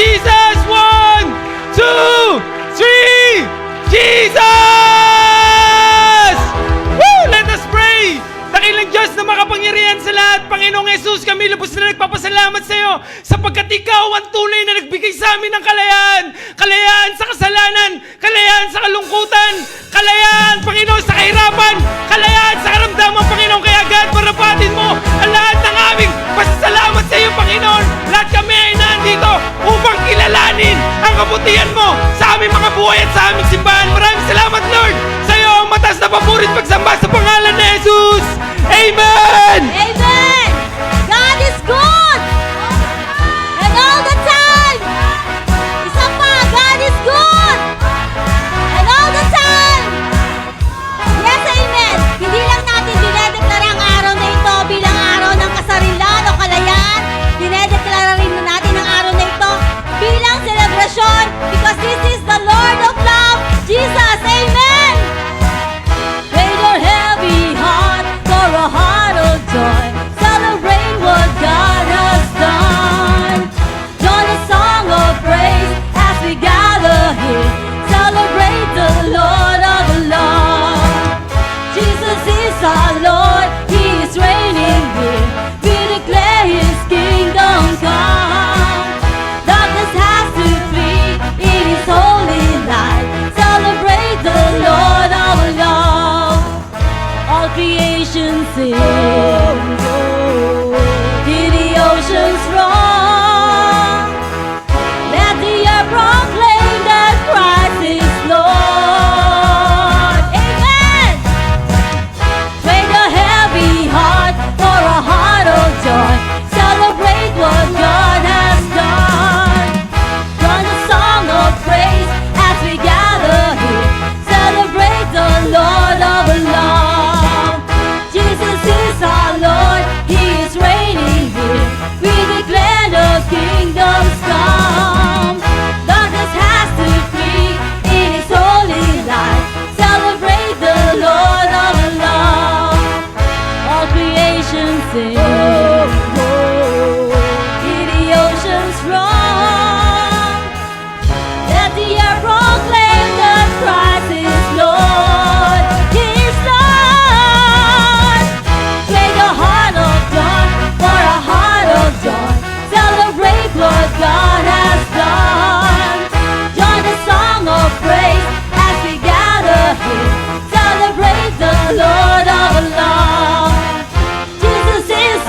Jesus! 1, 2, 3! Jesus! Woo! Let us pray! Dakilang Diyos na makapangyarihan sa lahat, Panginoong Jesus, kami lubos na nagpapasalamat sa iyo sapagkat ikaw ang tunay na nagbigay sa amin ng kalayaan. Kalayaan sa kasalanan, kalayaan sa kalungkutan, kalayaan, Panginoon, sa kahirapan, kalayaan sa karamdaman, Panginoon. Kaya agad parapatin mo ang lahat ng aming pasasalamat sa iyo, Panginoon. Lahat kami ay nandito upang kilalanin ang kabutihan mo sa aming mga buhay at sa aming simbahan. Maraming salamat, Lord. Sa iyo ang mataas na papurit pagsamba sa pangalan ni Jesus. Amen! Amen! God is good! And all the time! Isa pa, God is good! And all the time! Yes, amen! Hindi lang natin dinedeklara ang araw na ito bilang araw ng kasarilan o kalayaan. Dinedeklara rin natin ang araw na ito bilang selebrasyon because this is the Lord of love, Jesus. Amen! Raise your heavy heart for a heart of joy. Celebrate what God has done. Join a song of praise as we gather here. Celebrate the Lord of love. Jesus is our Lord. He is reigning here. We declare His kingdom come. Darkness has to flee in His holy light. Celebrate the Lord of love. All creation sings. Hear the oceans roar. Let the earth proclaim that Christ is Lord. Amen. Trade a heavy heart for a heart of joy. Celebrate what God has done. Join a song of praise as we gather here. Celebrate the Lord of love. Jesus is our Lord. He is reigning here. We declare the kingdom's come. Darkness has to flee in His holy light. Celebrate the Lord of love. All creation sings. Hear the oceans roar. Let the air proclaim that Christ is Lord. He is Lord. Trade a heart of joy for a heart of joy. Celebrate what God has done. Join the song of praise as we gather here. Celebrate the Lord of love. Jesus is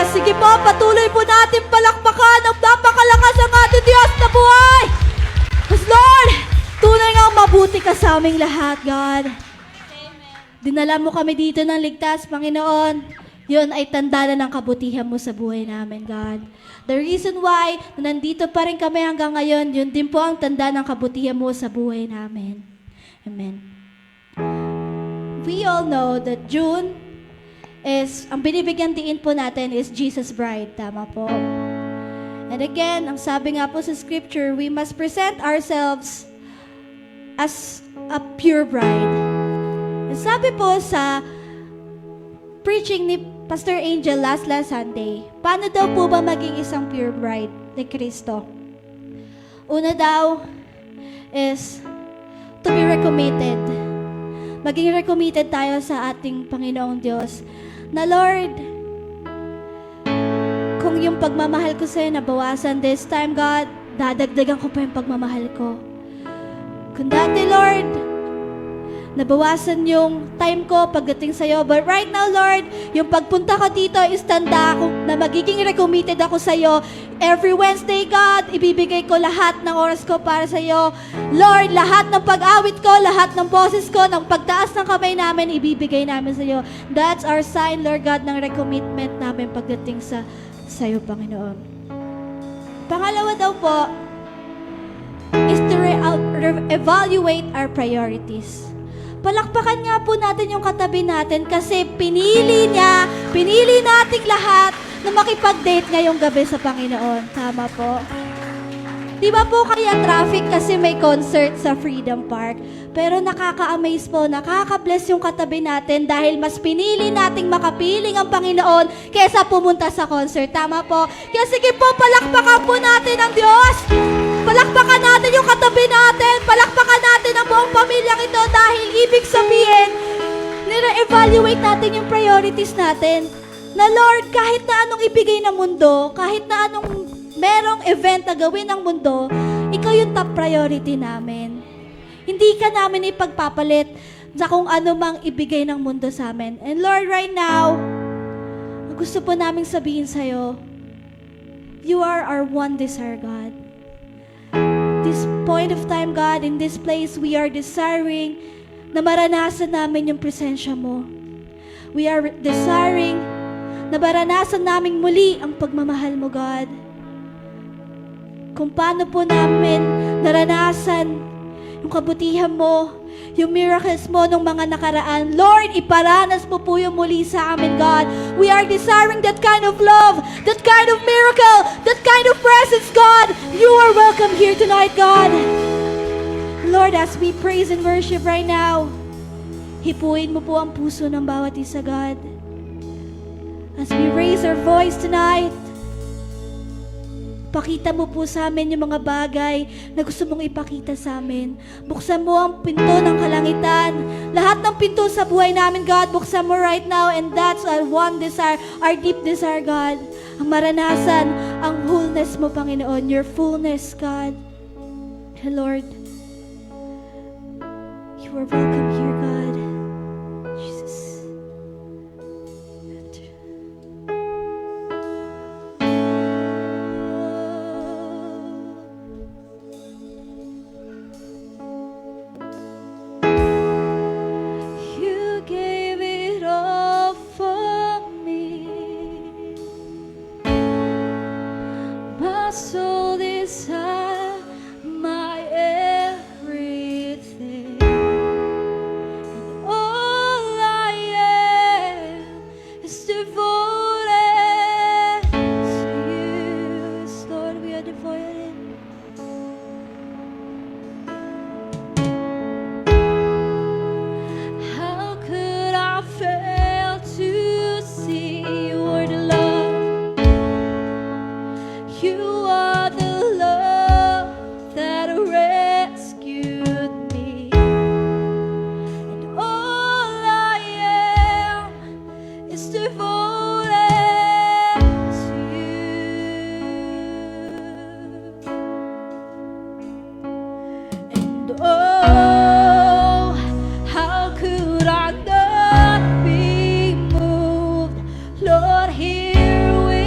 Kaya sige po, patuloy po natin palakpakan ang napakalakas ang ating Diyos na buhay. Because Lord, tunay nga mabuti ka sa aming lahat, God. Dinala mo kami dito ng ligtas, Panginoon. Yun ay tanda na ng kabutihan mo sa buhay namin, God. The reason why nandito pa rin kami hanggang ngayon, yun din po ang tanda ng kabutihan mo sa buhay namin. Amen. We all know that June is, ang binibigyan diin po natin is Jesus Bride. Tama po. And again, ang sabi nga po sa scripture, we must present ourselves as a pure bride. And sabi po sa preaching ni Pastor Angel last Sunday, paano daw po ba maging isang pure bride ni Kristo? Una daw is to be recommitted. Maging recommitted tayo sa ating Panginoong Diyos. Na Lord, kung yung pagmamahal ko sa'yo nabawasan this time, God, dadagdagan ko pa yung pagmamahal ko. Kung dati, Lord, nabawasan yung time ko pagdating sa'yo. But right now, Lord, yung pagpunta ko dito is tanda ko na magiging recommitted ako sa'yo. Every Wednesday, God, ibibigay ko lahat ng oras ko para sa'yo. Lord, lahat ng pag-awit ko, lahat ng boses ko, ng pagtaas ng kamay namin, ibibigay namin sa'yo. That's our sign, Lord God, ng recommitment namin pagdating sa'yo, Panginoon. Pangalawa daw po, is to evaluate our priorities. Palakpakan nga po natin yung katabi natin kasi pinili nating lahat na makipag-date ngayong gabi sa Panginoon. Tama po. Di ba po kaya traffic kasi may concert sa Freedom Park? Pero nakaka-amaze po, nakaka-bless yung katabi natin dahil mas pinili nating makapiling ang Panginoon kesa pumunta sa concert. Tama po. Kaya sige po, palakpakan po natin ang Diyos. Palakpakan natin yung katabi natin. Palakpakan natin ang buong pamilyang ito dahil ibig sabihin, nire-evaluate natin yung priorities natin. Na Lord, kahit na anong ibigay ng mundo, kahit na anong merong event na gawin ng mundo, ikaw yung top priority namin. Hindi ka namin ipagpapalit sa kung ano mang ibigay ng mundo sa amin. And Lord, right now, gusto po naming sabihin sa'yo, you are our one desire, God. This point of time, God, in this place, we are desiring na maranasan namin yung presensya mo. We are desiring na maranasan namin muli ang pagmamahal mo, God. Kung paano po namin naranasan yung kabutihan mo, yung miracles mo nung mga nakaraan. Lord, iparanas mo po yung muli sa amin, God. We are desiring that kind of love, that kind of miracle, that kind of presence, God. You are welcome here tonight, God. Lord, as we praise and worship right now, hipuin mo po ang puso ng bawat isa, God. As we raise our voice tonight, pakita mo po sa amin yung mga bagay na gusto mong ipakita sa amin. Buksan mo ang pinto ng kalangitan. Lahat ng pinto sa buhay namin, God, buksan mo right now. And that's our one desire, our deep desire, God. Ang maranasan, ang wholeness mo, Panginoon. Your fullness, God. Lord, you are welcome here, God. Jesus. soul desire, my everything. And all I am is devoted to you. Yes, Lord, we are devoted. How could I fail to see your love? You are the love that rescued me, and all I am is devoted to you. And oh, how could I not be moved, Lord, here with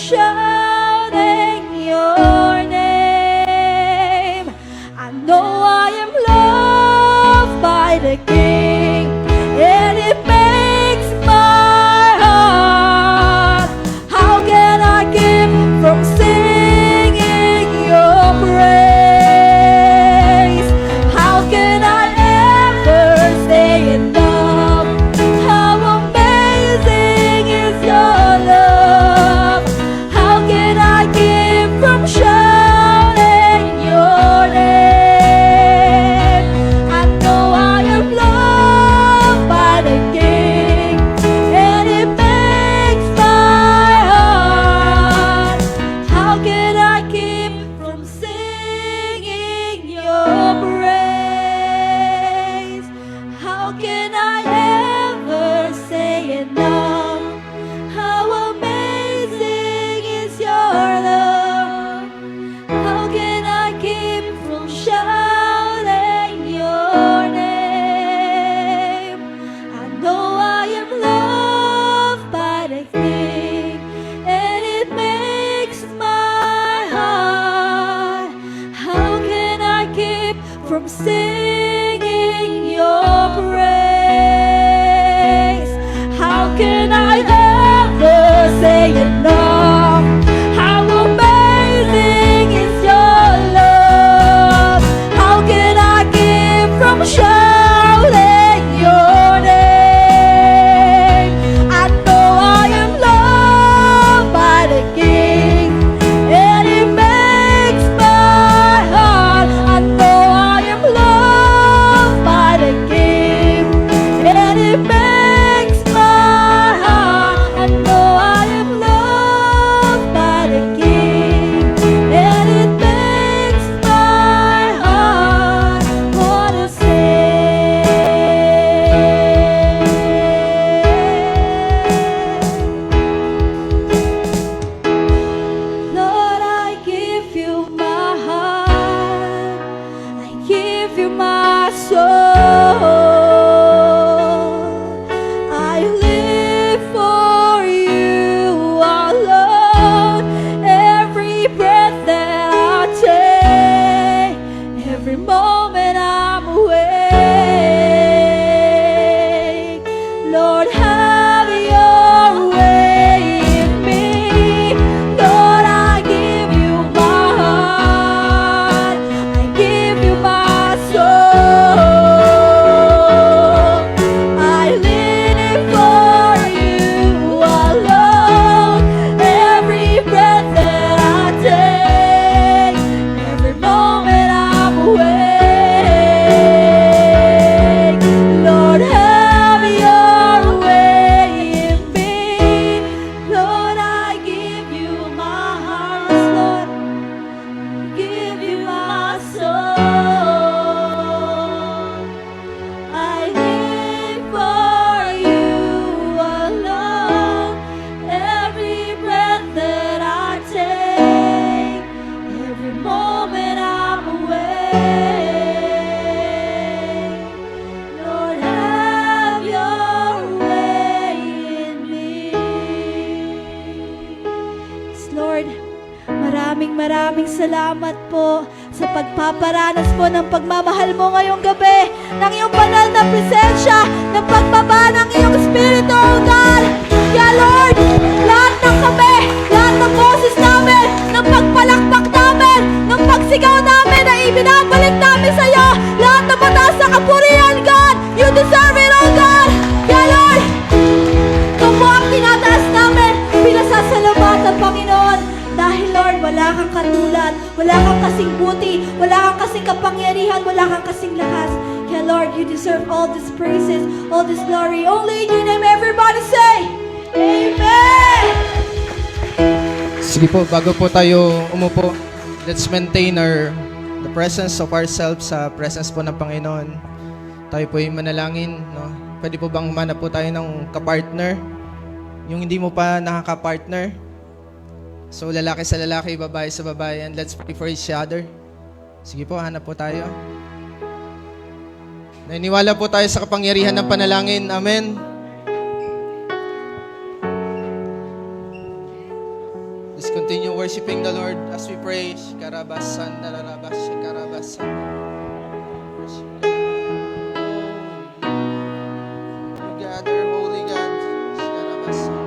shouting your name. I know I am loved by the King, and it makes my heart. How can I keep from singing your praise? How can I ever stay in love? How amazing is your love? How can I keep from shouting your name? I know I am loved by the King, and it makes my heart. How can I keep from singing your praise? How can I ever say enough? How amazing is your love? How can I keep from shouting your name? I know I am loved by the King, and it makes my heart. How can I keep from singing your praise? How can I ever say enough? How amazing is your love? How can I keep from shouting your name? I know I am loved by the King, and it makes my heart. I know I am loved by the King, and it makes my heart. I know I am loved by the King, and it makes my heart wanna sing. Lord, I give you my heart, I give you my soul. I live for you alone. Every breath that I take, every moment I'm awake. Lord, have your way in me. Lord, I give you my heart, I give you my soul. I live for you alone. Every breath that I take, every moment I'm awake. Lord, have your way in me. Lord, I give you my heart, Lord. Give you my soul. I live for you alone. Every breath that I take, every moment I'm awake. Lord, have your way in me. Yes, Lord, maraming salamat po sa pagpaparanas po ng pagmamahal mo ngayong gabi, ng iyong banal na presensya, ng pagbaba ng iyong Espiritu, O God. Kaya Lord, lahat ng kami, lahat ng boses namin, ng pagpalakpak namin, ng pagsigaw namin na ibinabalik namin sa iyo, lahat ng mataas na kapurihan, God, you deserve it, O God. Kaya Lord, ito po ang tinataas namin, pinasasalamatan, Panginoon. Dahil Lord, wala kang katulad, wala kang kasing buti, wala kang kasing kapangyarihan, wala kang kasing lakas. Kaya Lord, you deserve all these praises, all this glory. Only in your name, everybody say, Amen! Sige po, bago po tayo umupo, let's maintain the presence of ourselves sa presence po ng Panginoon. Tayo po ay manalangin, no? Pwede po bang humanap po tayo ng kapartner? Yung hindi mo pa nakaka-partner. So, lalaki sa lalaki, babae sa babae, and let's pray for each other. Sige po, hanap po tayo. Naniniwala po tayo sa kapangyarihan ng panalangin. Amen. Let's continue worshiping the Lord as we pray. Shikarabasan, dararabas, shikarabasan. Worship the Lord. We gather, Holy God. Shikarabasan.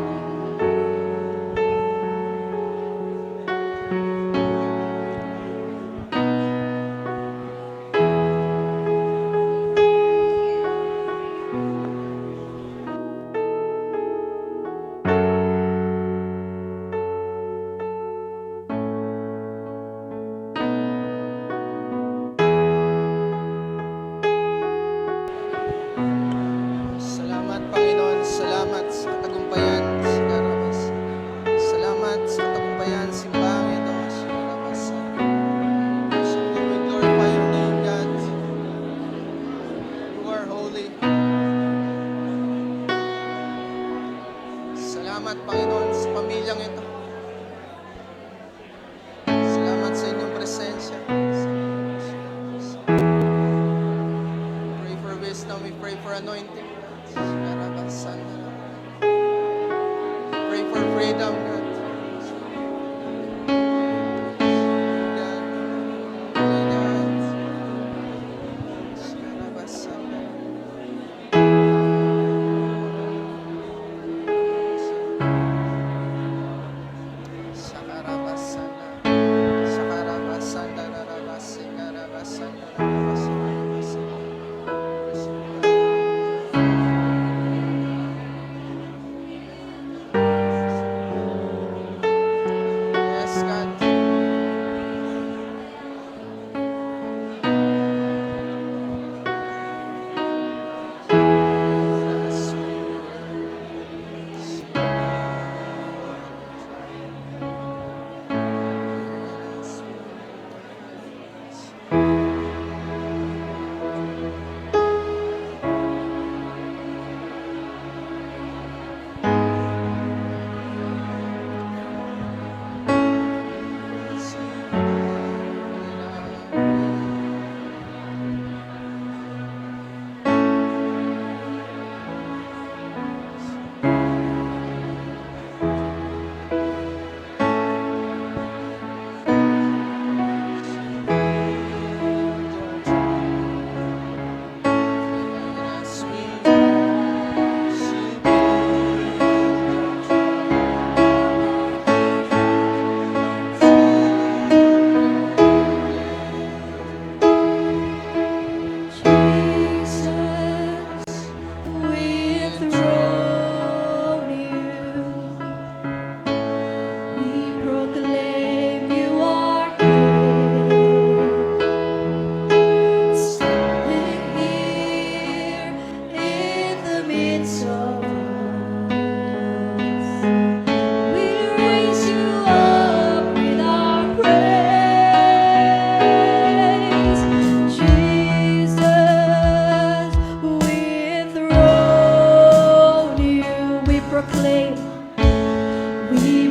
Salamat, Panginoon. Salamat sa katagumpayan. Shikarabasan. Salamat sa katagumpayan. Simbang ito. Shikarabasan. Worship you. We glorify your name, God. You are holy. Salamat, Panginoon, sa pamilyang ito. Salamat sa inyong presensya. Pray for wisdom. We pray for anointing. Shikarabasan. Pray for freedom, God. God. God. Shikarabasan. Shakarabasan. Shakarabasan. Dararabasan. Karabasan. Dararabasan. Yes, God. Yes,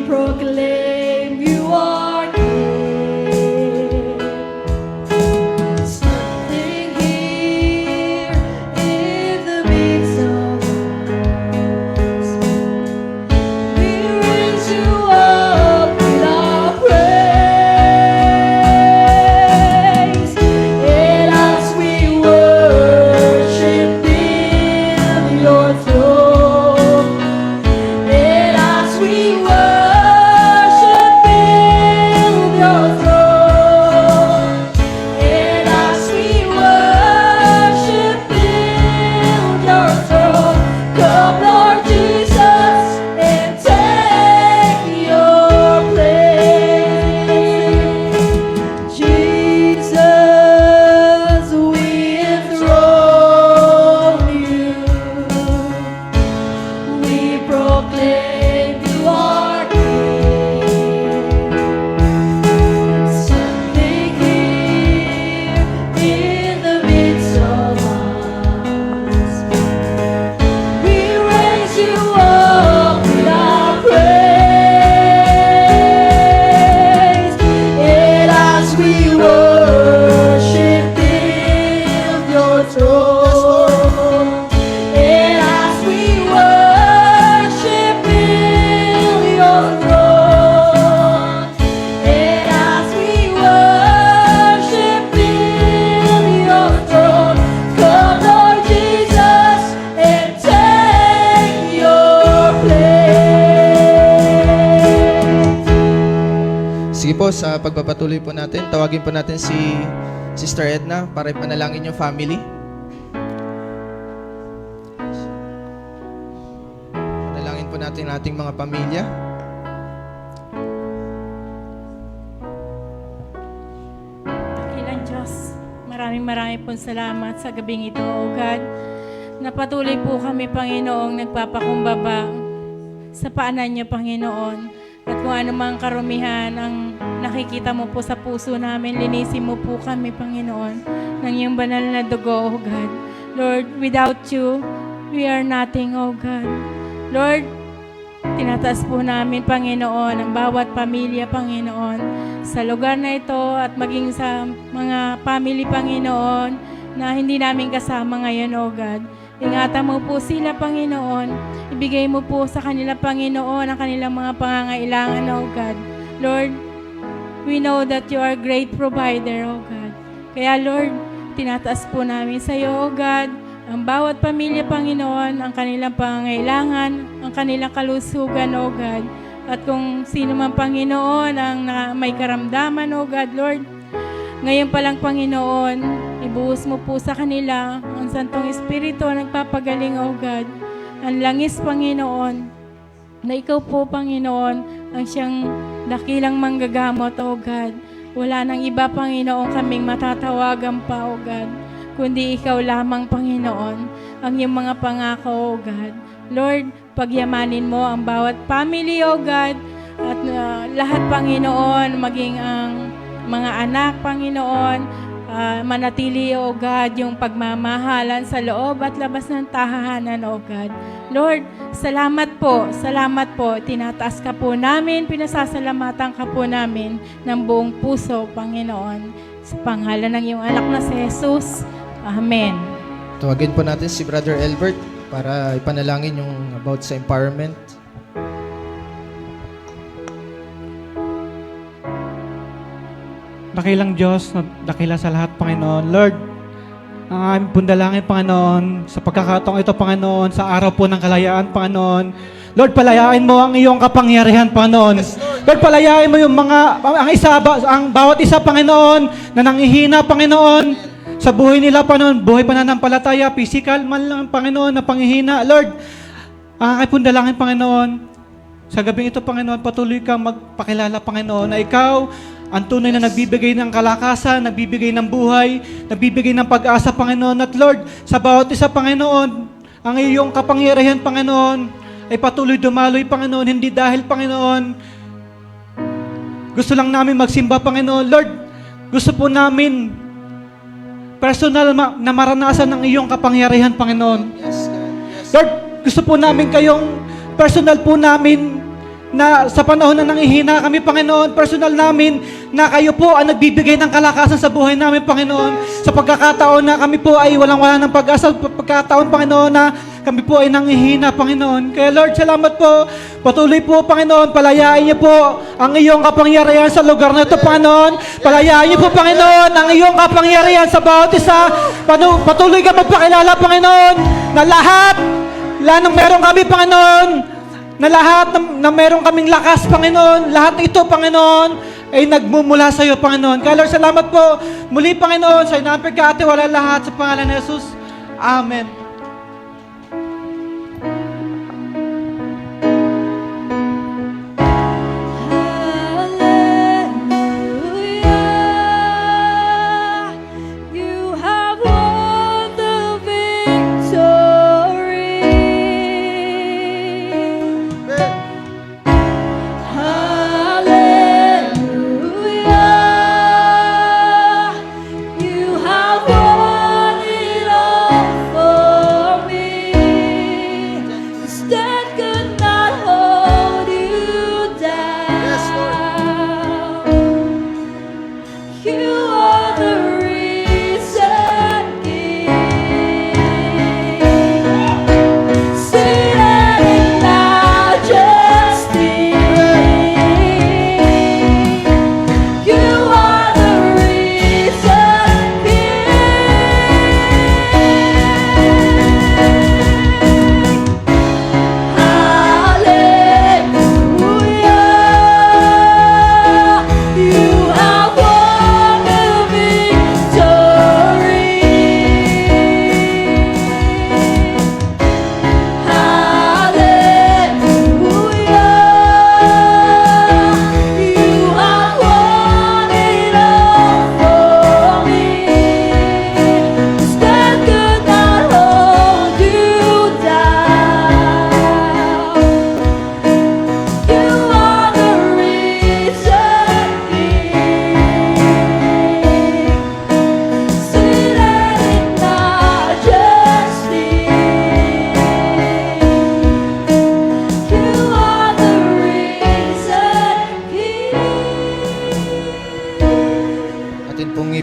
proclaim you Sige po, sa pagpapatuloy po natin, tawagin po natin si Sister Edna para ipanalangin yung family. Panalangin po natin ang ating mga pamilya. Dakilang Diyos, maraming pong salamat sa gabing ito, O God. Napatuloy po kami, Panginoong, nagpapakumbaba sa paanan niyo, Panginoon. At kung ano mang karumihan ang nakikita mo po sa puso namin, linisin mo po kami, Panginoon, ng iyong banal na dugo, O God. Lord, without you, we are nothing, O God. Lord, tinataas po namin, Panginoon, ang bawat pamilya, Panginoon, sa lugar na ito at maging sa mga family, Panginoon, na hindi namin kasama ngayon, O God. Ingatan mo po sila, Panginoon. Ibigay mo po sa kanila, Panginoon, ang kanilang mga pangangailangan, O God. Lord, we know that you are great provider, O God. Kaya, Lord, tinataas po namin sa iyo, O God, ang bawat pamilya, Panginoon, ang kanilang pangangailangan, ang kanilang kalusugan, O God. At kung sino man, Panginoon, ang may karamdaman, O God, Lord, ngayon pa lang, Panginoon, ibuhos mo po sa kanila ang Santong Espiritu na nagpapagaling, O God. Ang langis, Panginoon, na ikaw po, Panginoon, ang siyang dakilang manggagamot, O God. Wala nang iba, Panginoon, kaming matatawagan pa, O God, kundi ikaw lamang, Panginoon, ang iyong mga pangako, O God. Lord, pagyamanin mo ang bawat family, O God, at lahat, Panginoon, maging ang mga anak, Panginoon, manatili, O God, yung pagmamahalan sa loob at labas ng tahanan, O God. Lord, salamat po, tinataas ka po namin, pinasasalamatan ka po namin ng buong puso, Panginoon. Sa pangalan ng iyong anak na si Jesus, Amen. Tawagin po natin si Brother Albert para ipanalangin yung about sa empowerment. Dakilang Diyos, dakila sa lahat, Panginoon. Lord, ang aming pundalangin, Panginoon, sa pagkakataong ito, Panginoon, sa araw po ng kalayaan, Panginoon. Lord, palayain mo ang iyong kapangyarihan, Panginoon. Lord, palayain mo yung ang bawat isa, Panginoon, na nanghihina, Panginoon, sa buhay nila, Panginoon, buhay pananampalataya, physical man lang, Panginoon, na panghihina. Lord, ang aking pundalangin, Panginoon, sa gabing ito, Panginoon, patuloy kang magpakilala, Panginoon, na ikaw ang tunay na nagbibigay ng kalakasan, nagbibigay ng buhay, nagbibigay ng pag-asa, Panginoon. At Lord, sa bawat isa, Panginoon, ang iyong kapangyarihan, Panginoon, ay patuloy dumaloy, Panginoon, hindi dahil, Panginoon, gusto lang namin magsimba, Panginoon. Lord, gusto po namin personal na maranasan ng iyong kapangyarihan, Panginoon. Lord, gusto po namin kayong personal po namin na sa panahon na nanghihina kami, Panginoon, personal namin na kayo po ang nagbibigay ng kalakasan sa buhay namin, Panginoon. Sa pagkakataon na kami po ay walang-wala ng pag-asa, pagkakataon, Panginoon, na kami po ay nanghihina, Panginoon. Kaya Lord, salamat po. Patuloy po, Panginoon, palayain niyo po ang iyong kapangyarihan sa lugar na ito, Panginoon. Palayain niyo po, Panginoon, ang iyong kapangyarihan sa bawat isa. Patuloy ka magpakilala, Panginoon, na lahat ng meron kami, Panginoon, na lahat na meron kaming lakas, Panginoon, lahat ito, Panginoon, ay nagmumula sa iyo, Panginoon. Kaya Lord, salamat po. Muli, Panginoon, sa inapagkatiwala lahat sa pangalan ni Jesus. Amen. Hallelujah, you have won the victory. Hallelujah, you have won it all for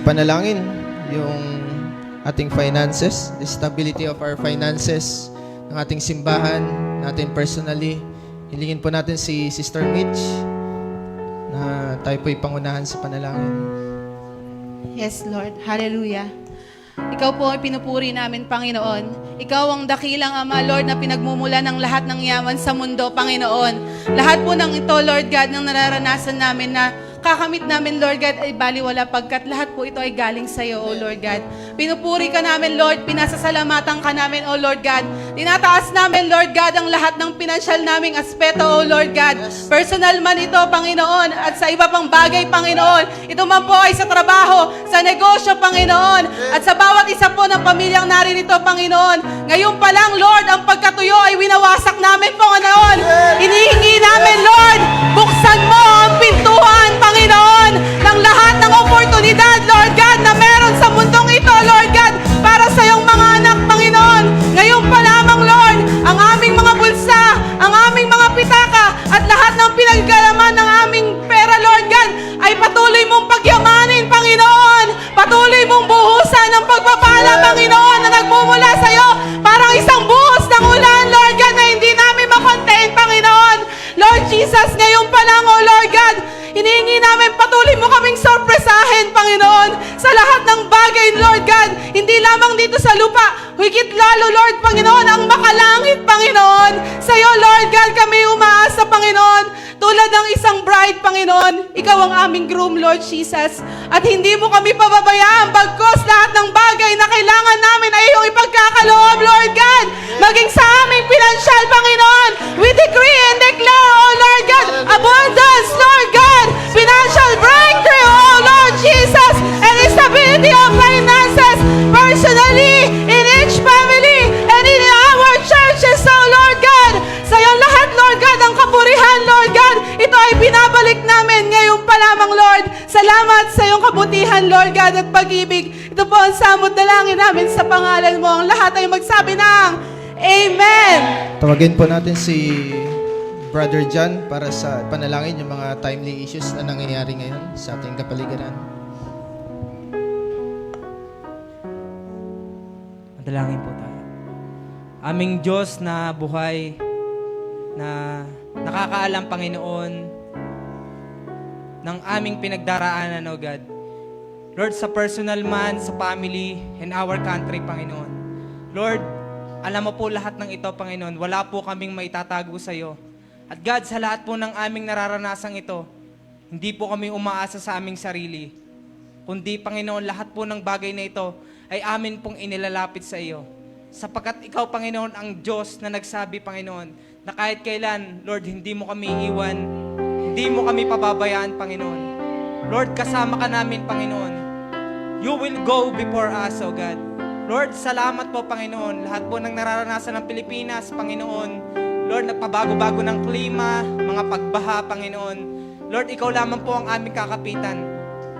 ipanalangin yung ating finances, the stability of our finances, ng ating simbahan, natin personally. Hilingin po natin si Sister Mitch na tayo po ipangunahan sa panalangin. Yes, Lord. Hallelujah. Ikaw po ay pinupuri namin, Panginoon. Ikaw ang dakilang Ama, Lord, na pinagmumula ng lahat ng yaman sa mundo, Panginoon. Lahat po ng ito, Lord God, ng nararanasan namin na kakamit namin, Lord God, ay baliwala pagkat lahat po ito ay galing sa iyo, O Lord God. Pinupuri ka namin, Lord. Pinasasalamatan ka namin, O Lord God. Tinataas namin, Lord God, ang lahat ng pinansyal naming aspeto, O Lord God. Personal man ito, Panginoon, at sa iba pang bagay, Panginoon. Ito man po ay sa trabaho, sa negosyo, Panginoon, at sa bawat isa po ng pamilyang naririto, Panginoon. Ngayon pa lang, Lord, ang pagkatuyo ay winawasak namin, Panginoon. Hinihingi namin, Lord, buksan mo ang pintuan, Panginoon, ng lahat ng oportunidad, Lord God, na meron sa mundong ito, Lord God, para sa iyong mga anak, Panginoon. Ngayon pa lamang, Lord, ang aming mga bulsa, ang aming mga pitaka, at lahat ng pinaggalaman ng aming pera, Lord God, ay patuloy mong pagyamanin, Panginoon. Patuloy mong buhusan ng pagpapala, Panginoon, na nagmumula sa iyo. Parang isang buhos ng ulan, Lord God, na hindi namin makontain, Panginoon. Lord Jesus, ngayon pa lang, O Lord God, hinihingi namin patuloy mo kaming sorpresahin, Panginoon, sa lahat ng bagay, Lord God. Hindi lamang dito sa lupa, higit lalo, Lord, Panginoon, ang makalangit, Panginoon. Sa iyo, Lord God, kami umaasa, Panginoon. Tulad ng isang bride, Panginoon, ikaw ang aming groom, Lord Jesus. At hindi mo kami pababayaan, bagkos lahat ng bagay na kailangan namin ay iyong ipagkakaloob, Lord God. Maging sa aming pinansyal, Panginoon, we decree and declare, oh Lord God, abundance, Lord God, financial breakthrough, oh Lord Jesus, and stability of finances, personally, in each family, and in our churches, oh Lord God. Sa iyo lahat, Lord God, ang kapurihan, Lord God, ito ay binabalik namin ngayon pa lamang, Lord. Salamat sa iyong kabutihan, Lord God, at pag-ibig. Ito po ang samot dalangin namin sa pangalan mo. Ang lahat ay magsabi ng Amen. Tawagin po natin si Brother John para sa panalangin yung mga timely issues na nangyayari ngayon sa ating kapaligiran. Madalangin po tayo. Aming Diyos na buhay, na nakakaalam, Panginoon, ng aming pinagdaraanan, O God. Lord, sa personal man, sa family, and our country, Panginoon. Lord, alam mo po lahat ng ito, Panginoon. Wala po kaming maitatago sa iyo. At God, sa lahat po ng aming nararanasang ito, hindi po kami umaasa sa aming sarili. Kundi, Panginoon, lahat po ng bagay na ito ay amin pong inilalapit sa iyo. Sapagkat ikaw, Panginoon, ang Diyos na nagsabi, Panginoon, na kahit kailan, Lord, hindi mo kami iiwan, hindi mo kami pababayaan, Panginoon. Lord, kasama ka namin, Panginoon. You will go before us, O God. Lord, salamat po, Panginoon. Lahat po ng nararanasan ng Pilipinas, Panginoon. Lord, nagpabago-bago ng klima, mga pagbaha, Panginoon. Lord, ikaw lamang po ang aming kakapitan.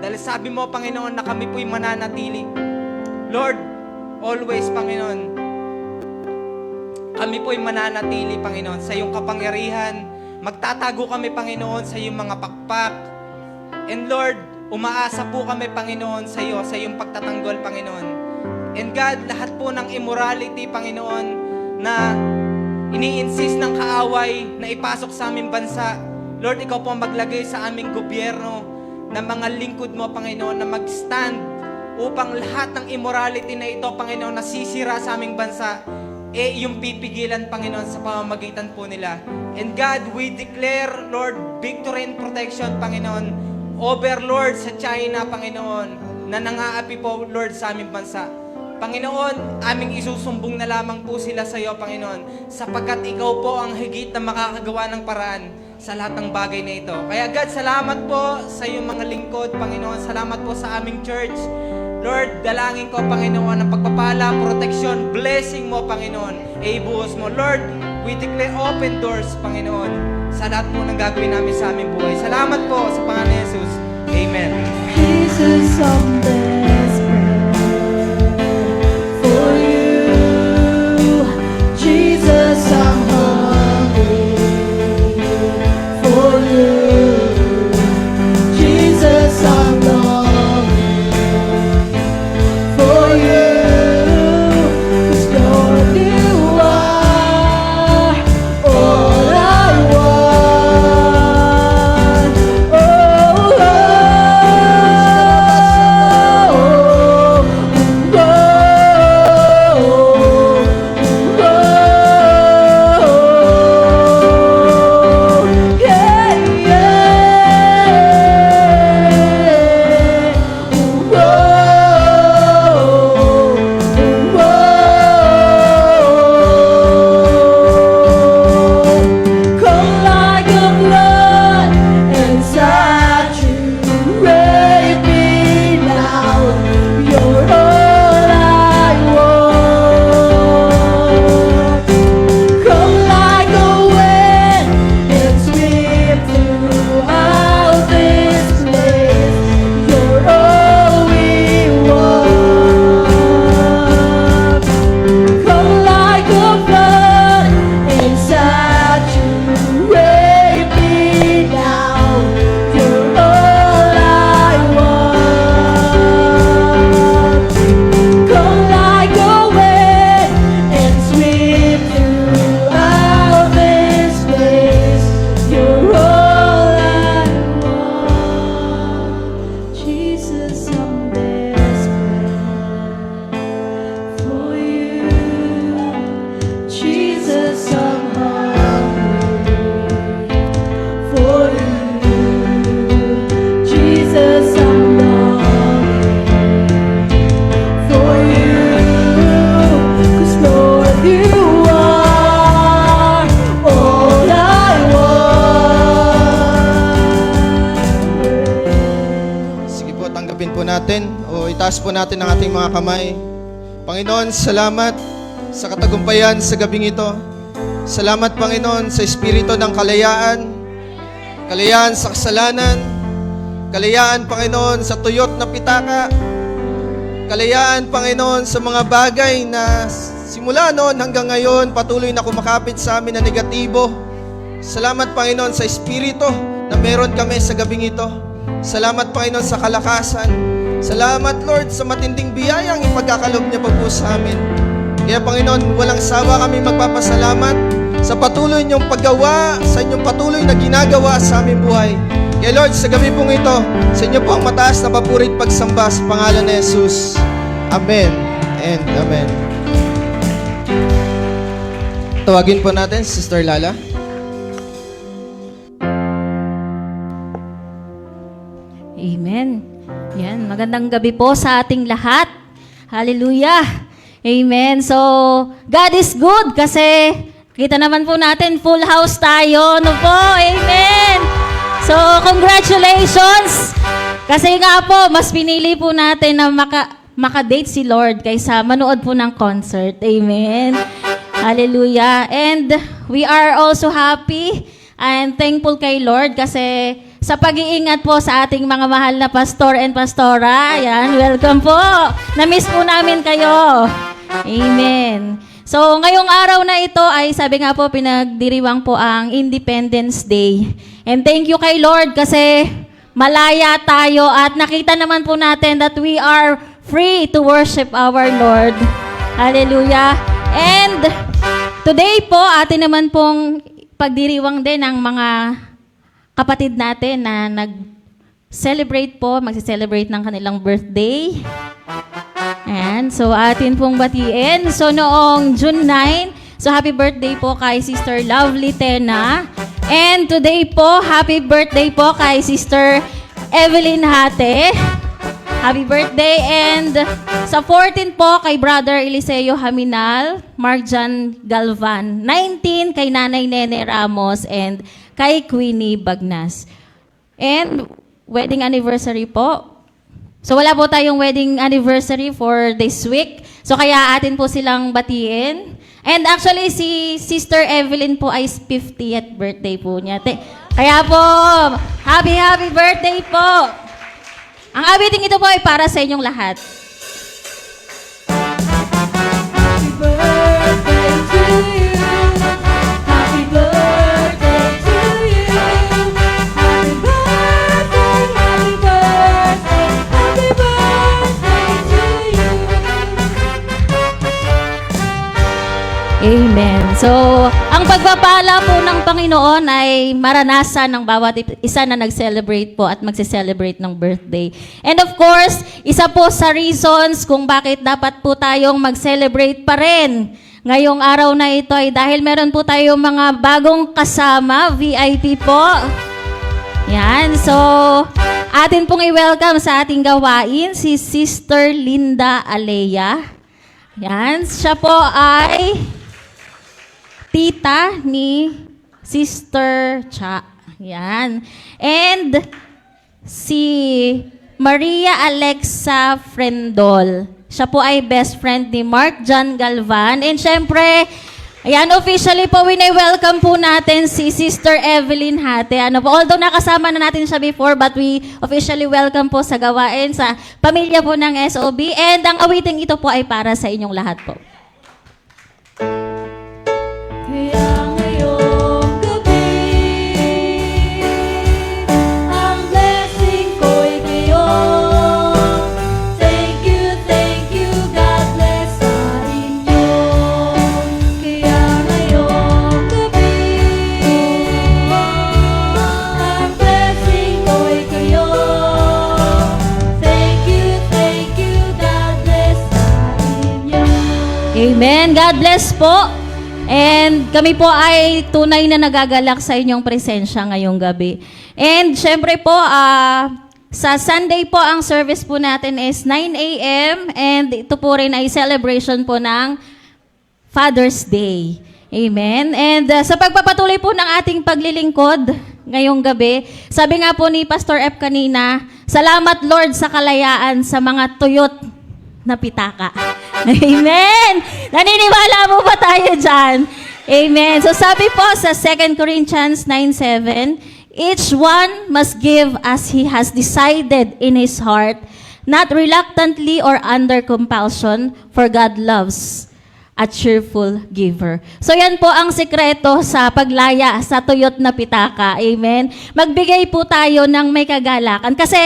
Dahil sabi mo, Panginoon, na kami po'y mananatili. Lord, always, Panginoon, kami po'y mananatili, Panginoon, sa iyong kapangyarihan. Magtatago kami, Panginoon, sa iyong mga pakpak. And Lord, umaasa po kami, Panginoon, sa iyo, sa iyong pagtatanggol, Panginoon. And God, lahat po ng immorality, Panginoon, na ini-insist ng kaaway na ipasok sa aming bansa, Lord, ikaw po ang maglagay sa aming gobyerno ng mga lingkod mo, Panginoon, na mag-stand upang lahat ng immorality na ito, Panginoon, nasisira sa aming bansa, yung pipigilan, Panginoon, sa pamamagitan po nila. And God, we declare, Lord, victory and protection, Panginoon, over, Lord, sa China, Panginoon, na nangaapi po, Lord, sa aming bansa. Panginoon, aming isusumbong na lamang po sila sa iyo, Panginoon, sapagkat ikaw po ang higit na makakagawa ng paraan sa lahat ng bagay na ito. Kaya God, salamat po sa iyong mga lingkod, Panginoon. Salamat po sa aming church. Lord, dalangin ko, Panginoon, ang pagpapala, protection, blessing mo, Panginoon, ibuhos mo. Lord, we declare open doors, Panginoon, sa lahat po ng gagawin namin sa aming buhay. Salamat po sa pangalan ni Jesus. Amen. Jesus, I'm desperate for you. Jesus, I'm hungry for you. Jesus, I'm longing Jesus, I'm longing for you. 'Cause Lord, you are all I want. Sige po, tanggapin po natin o itaas po natin ang ating mga kamay. Panginoon, salamat sa katagumpayan sa gabing ito. Salamat, Panginoon, sa espiritu ng kalayaan. Kalayaan sa kasalanan. Kalayaan, Panginoon, sa tuyot na pitaka. Kalayaan, Panginoon, sa mga bagay na simula noon hanggang ngayon patuloy na kumakapit sa amin na negatibo. Salamat, Panginoon, sa espiritu na meron kami sa gabing ito. Salamat, Panginoon, sa kalakasan. Salamat, Lord, sa matinding biyayang ipagkakalob niya pa po sa amin. Kaya, Panginoon, walang sawa kami magpapasalamat sa patuloy niyong paggawa, sa inyong patuloy na ginagawa sa aming buhay. Kaya, Lord, sa gabi pong ito, sa inyo po ang mataas na papuri at pagsamba sa pangalan ni Jesus. Amen and Amen. Tawagin po natin, Sister Lala. Amen. Yan, magandang gabi po sa ating lahat. Hallelujah. Amen. So, God is good kasi kita naman po natin full house tayo. No po? Amen. So, congratulations. Kasi nga po, mas pinili po natin na makadate si Lord kaysa manood po ng concert. Amen. Hallelujah. And we are also happy and thankful kay Lord kasi sa pag-iingat po sa ating mga mahal na pastor and pastora. Ayan, welcome po. Na-miss po namin kayo. Amen. So, ngayong araw na ito ay sabi nga po, pinagdiriwang po ang Independence Day. And thank you kay Lord kasi malaya tayo at nakita naman po natin that we are free to worship our Lord. Hallelujah. And today po, atin naman pong pagdiriwang din ng mga kapatid natin na nag-celebrate po, magsi-celebrate ng kanilang birthday. Ayan, so atin pong batiin. So noong June 9, so happy birthday po kay Sister Lovely Tena. And today po, happy birthday po kay Sister Evelyn Hate. Happy birthday. And sa 14 po kay Brother Eliseo Haminal, Marjan Galvan. 19 kay Nanay Nene Ramos and kay Queenie Bagnas. And wedding anniversary po. So wala po tayong wedding anniversary for this week. So kaya atin po silang batiin. And actually si Sister Evelyn po ay 50th birthday po niya. Kaya po, happy birthday po. Ang awiting ito po ay para sa inyong lahat. Happy birthday to you. Happy birthday to you. Happy birthday, happy birthday, happy birthday to you. Amen. So, ang pagpapala po ng Panginoon ay maranasan ng bawat isa na nag-celebrate po at magse-celebrate ng birthday. And of course, isa po sa reasons kung bakit dapat po tayong mag-celebrate pa rin ngayong araw na ito ay dahil meron po tayong mga bagong kasama, VIP po. Yan. So, atin pong i-welcome sa ating gawain si Sister Linda Alea. Yan. Siya po ay tita ni Sister Cha. Yan. And si Maria Alexa Frendol. Siya po ay best friend ni Mark John Galvan. And syempre, ayan, officially po, welcome po natin si Sister Evelyn Hate. Although nakasama na natin siya before, but we officially welcome po sa gawain sa pamilya po ng SOB. And ang awiting ito po ay para sa inyong lahat po. Kaya ngayong gabi, ang blessing ko'y kayo. Thank you, God bless sa inyo. Kaya ngayong gabi, ang blessing ko'y kayo. Thank you, God bless sa inyo. Amen. God bless po. And kami po ay tunay na nagagalak sa inyong presensya ngayong gabi. And syempre po, Sa Sunday po, ang service po natin is 9 a.m. and ito po rin ay celebration po ng Father's Day. Amen. And sa pagpapatuloy po ng ating paglilingkod ngayong gabi, sabi nga po ni Pastor F kanina, salamat Lord sa kalayaan sa mga tuyot na pitaka. Amen. Naniniwala mo ba tayo dyan? Amen. So sabi po sa 2 Corinthians 9:7, each one must give as he has decided in his heart, not reluctantly or under compulsion, for God loves a cheerful giver. So yan po ang sikreto sa paglaya sa tuyot na pitaka. Amen. Magbigay po tayo ng may kagalakan. Kasi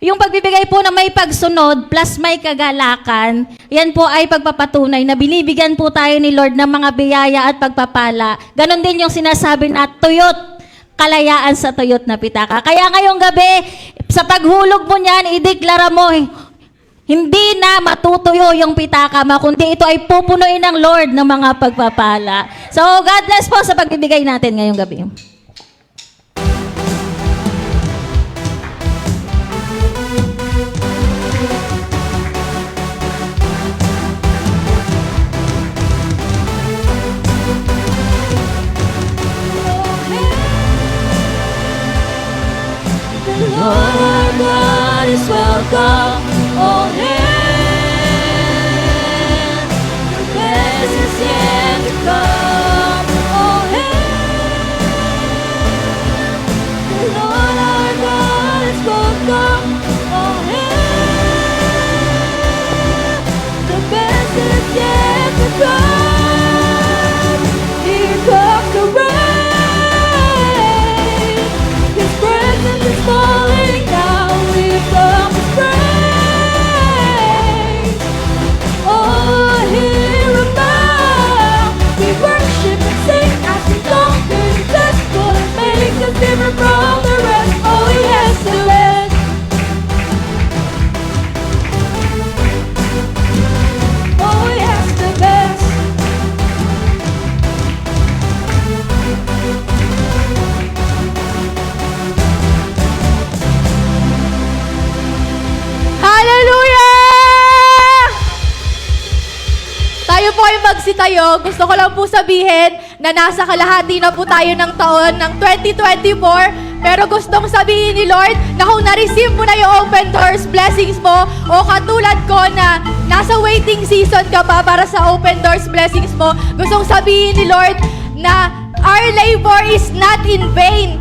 yung pagbibigay po ng may pagsunod plus may kagalakan, yan po ay pagpapatunay na binibigyan po tayo ni Lord ng mga biyaya at pagpapala. Ganon din yung sinasabi na tuyot, kalayaan sa tuyot na pitaka. Kaya ngayong gabi, sa paghulog mo niyan, ideklara mo, hindi na matutuyo yung pitaka mo, kundi ito ay pupunuin ng Lord ng mga pagpapala. So, God bless po sa pagbibigay natin ngayong gabi. Lord God is welcome, all hands. The best is yet to come, all hands. The Lord our God is welcome, all hands. The best is yet to come. Here comes the rain. His presence is falling down. Here comes His praise. Oh, hear Him now. We worship and sing as we conquer the gospel and make us different from the rest. Oh, yes, the best. Oh, yes, the best. Hallelujah! Tayo po ay magsitayo. Gusto ko lang po sabihin na nasa kalahati na po tayo ng taon ng 2024. Pero gustong sabihin ni Lord na kung na-receive mo na yung open doors blessings mo o katulad ko na nasa waiting season ka pa para sa open doors blessings mo, gustong sabihin ni Lord na our labor is not in vain.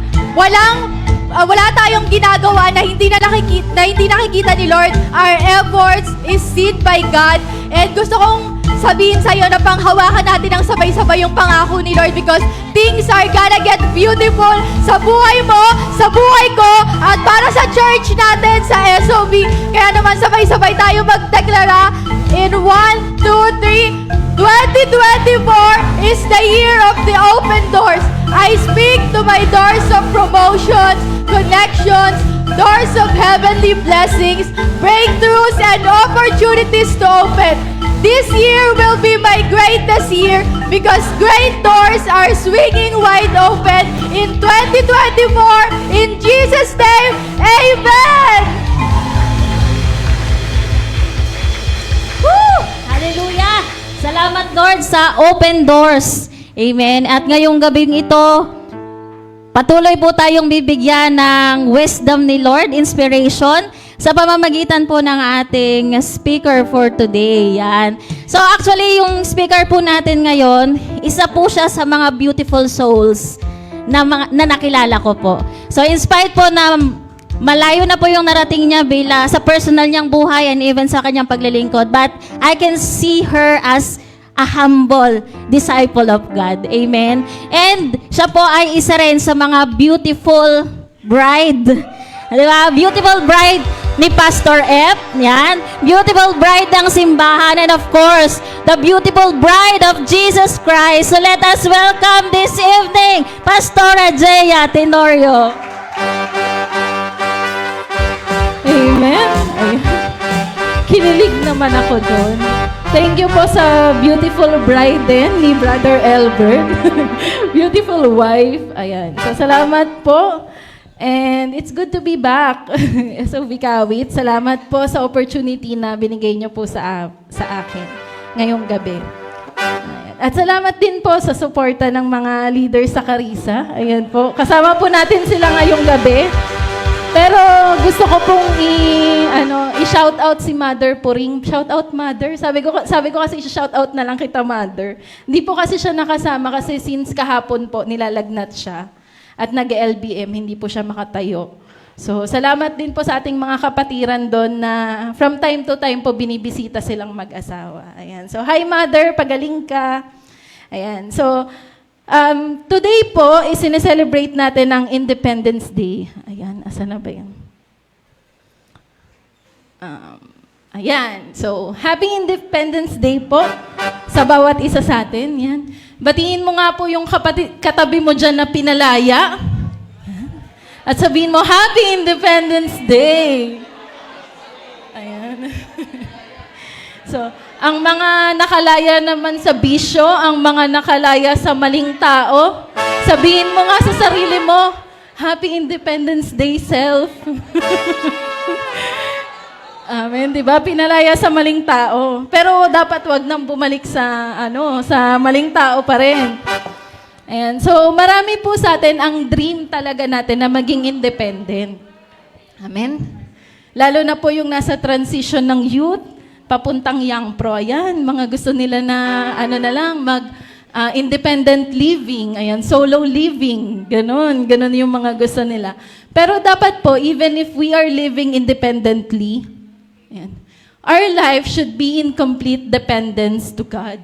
Wala tayong ginagawa na hindi nakikita ni Lord. Our efforts is seen by God. And gusto kong sabihin sa'yo na panghawakan natin ang sabay-sabay yung pangako ni Lord because things are gonna get beautiful sa buhay mo, sa buhay ko, at para sa church natin, sa SOB. Kaya naman sabay-sabay tayo magdeklara in 1, 2, 3. 2024 is the year of the open doors. I speak to my doors of promotions, connections, doors of heavenly blessings, breakthroughs, and opportunities to open. This year will be my greatest year because great doors are swinging wide open in 2024. In Jesus' name, Amen! Woo! Hallelujah! Salamat Lord sa open doors. Amen. At ngayong gabing ito, patuloy po tayong bibigyan ng wisdom ni Lord, inspiration, sa pamamagitan po ng ating speaker for today. Yan. So actually, yung speaker po natin ngayon, isa po siya sa mga beautiful souls na nakilala ko po. So in spite po na malayo na po yung narating niya sa personal niyang buhay and even sa kanyang paglilingkod, but I can see her as a humble disciple of God. Amen. And siya po ay isa rin sa mga beautiful bride. Di ba? Beautiful bride ni Pastor F. Yan. Beautiful bride ng simbahan. And of course, the beautiful bride of Jesus Christ. So let us welcome this evening, Pastora Jaya Tenorio. Amen. Ay, kinilig naman ako doon. Thank you po sa beautiful bride din ni Brother Albert. Beautiful wife. Ayan. So, salamat po. And it's good to be back. So, Bikawit, salamat po sa opportunity na binigay niyo po sa akin ngayong gabi. Ayan. At salamat din po sa suporta ng mga leaders sa Carissa. Ayan po. Kasama po natin sila ngayong gabi. Pero gusto ko pong i-shout out si Mother Puring. Shout out, Mother. Sabi ko kasi i-shout out na lang kita, Mother. Hindi po kasi siya nakasama kasi since kahapon po nilalagnat siya. At nag-LBM, hindi po siya makatayo. So, salamat din po sa ating mga kapatiran doon na from time to time po binibisita silang mag-asawa. Ayan. So, hi Mother, pagaling ka. Ayan. So, today po, isineselebrate natin ang Independence Day. Ayan, asan na ba yan? Ayan. So, Happy Independence Day po sa bawat isa sa atin. Yan. Batiin mo nga po yung katabi mo dyan na pinalaya. At sabihin mo, Happy Independence Day! Ayan. So, ang mga nakalaya naman sa bisyo, ang mga nakalaya sa maling tao, sabihin mo nga sa sarili mo, Happy Independence Day, self. Amen, di ba? Pinalaya sa maling tao. Pero dapat wag nang bumalik sa sa maling tao pa rin. Ayan. So, marami po sa atin ang dream talaga natin na maging independent. Amen. Lalo na po yung nasa transition ng youth papuntang young pro. Ayan, mga gusto nila na independent living, ayan, solo living, ganun yung mga gusto nila. Pero dapat po, even if we are living independently, ayan, our life should be in complete dependence to God.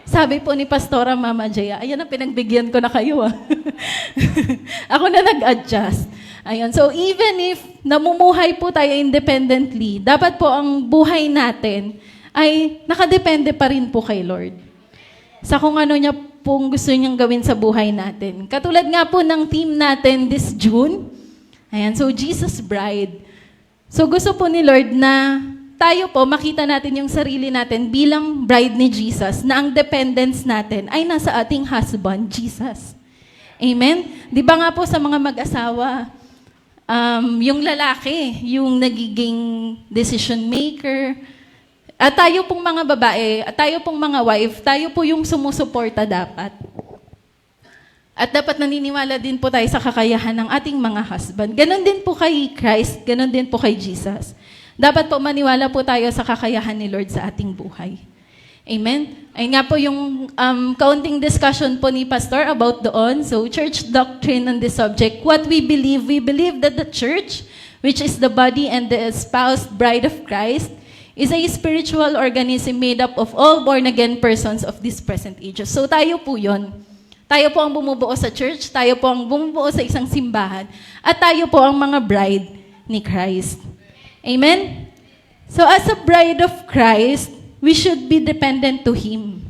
Sabi po ni Pastora Mama Jaya, ayan ang pinagbigyan ko na kayo. Ako na nag-adjust. Ayan, so even if namumuhay po tayo independently, dapat po ang buhay natin ay nakadepende pa rin po kay Lord. Sa kung ano niya pong gusto niyang gawin sa buhay natin. Katulad nga po ng theme natin this June, ayan, so Jesus Bride. So gusto po ni Lord na tayo po makita natin yung sarili natin bilang bride ni Jesus, na ang dependence natin ay nasa ating husband, Jesus. Amen? Di ba nga po sa mga mag-asawa, yung lalaki, yung nagiging decision maker, at tayo pong mga babae, at tayo pong mga wife, tayo po yung sumusuporta dapat. At dapat naniniwala din po tayo sa kakayahan ng ating mga husband. Ganon din po kay Christ, ganon din po kay Jesus. Dapat po maniwala po tayo sa kakayahan ni Lord sa ating buhay. Amen? Ay nga po yung kaunting discussion po ni Pastor about doon. So, church doctrine on this subject. What we believe that the church, which is the body and the espoused bride of Christ, is a spiritual organism made up of all born-again persons of this present age. So, tayo po yun. Tayo po ang bumubuo sa church, tayo po ang bumubuo sa isang simbahan, at tayo po ang mga bride ni Christ. Amen? So as a bride of Christ, we should be dependent to Him.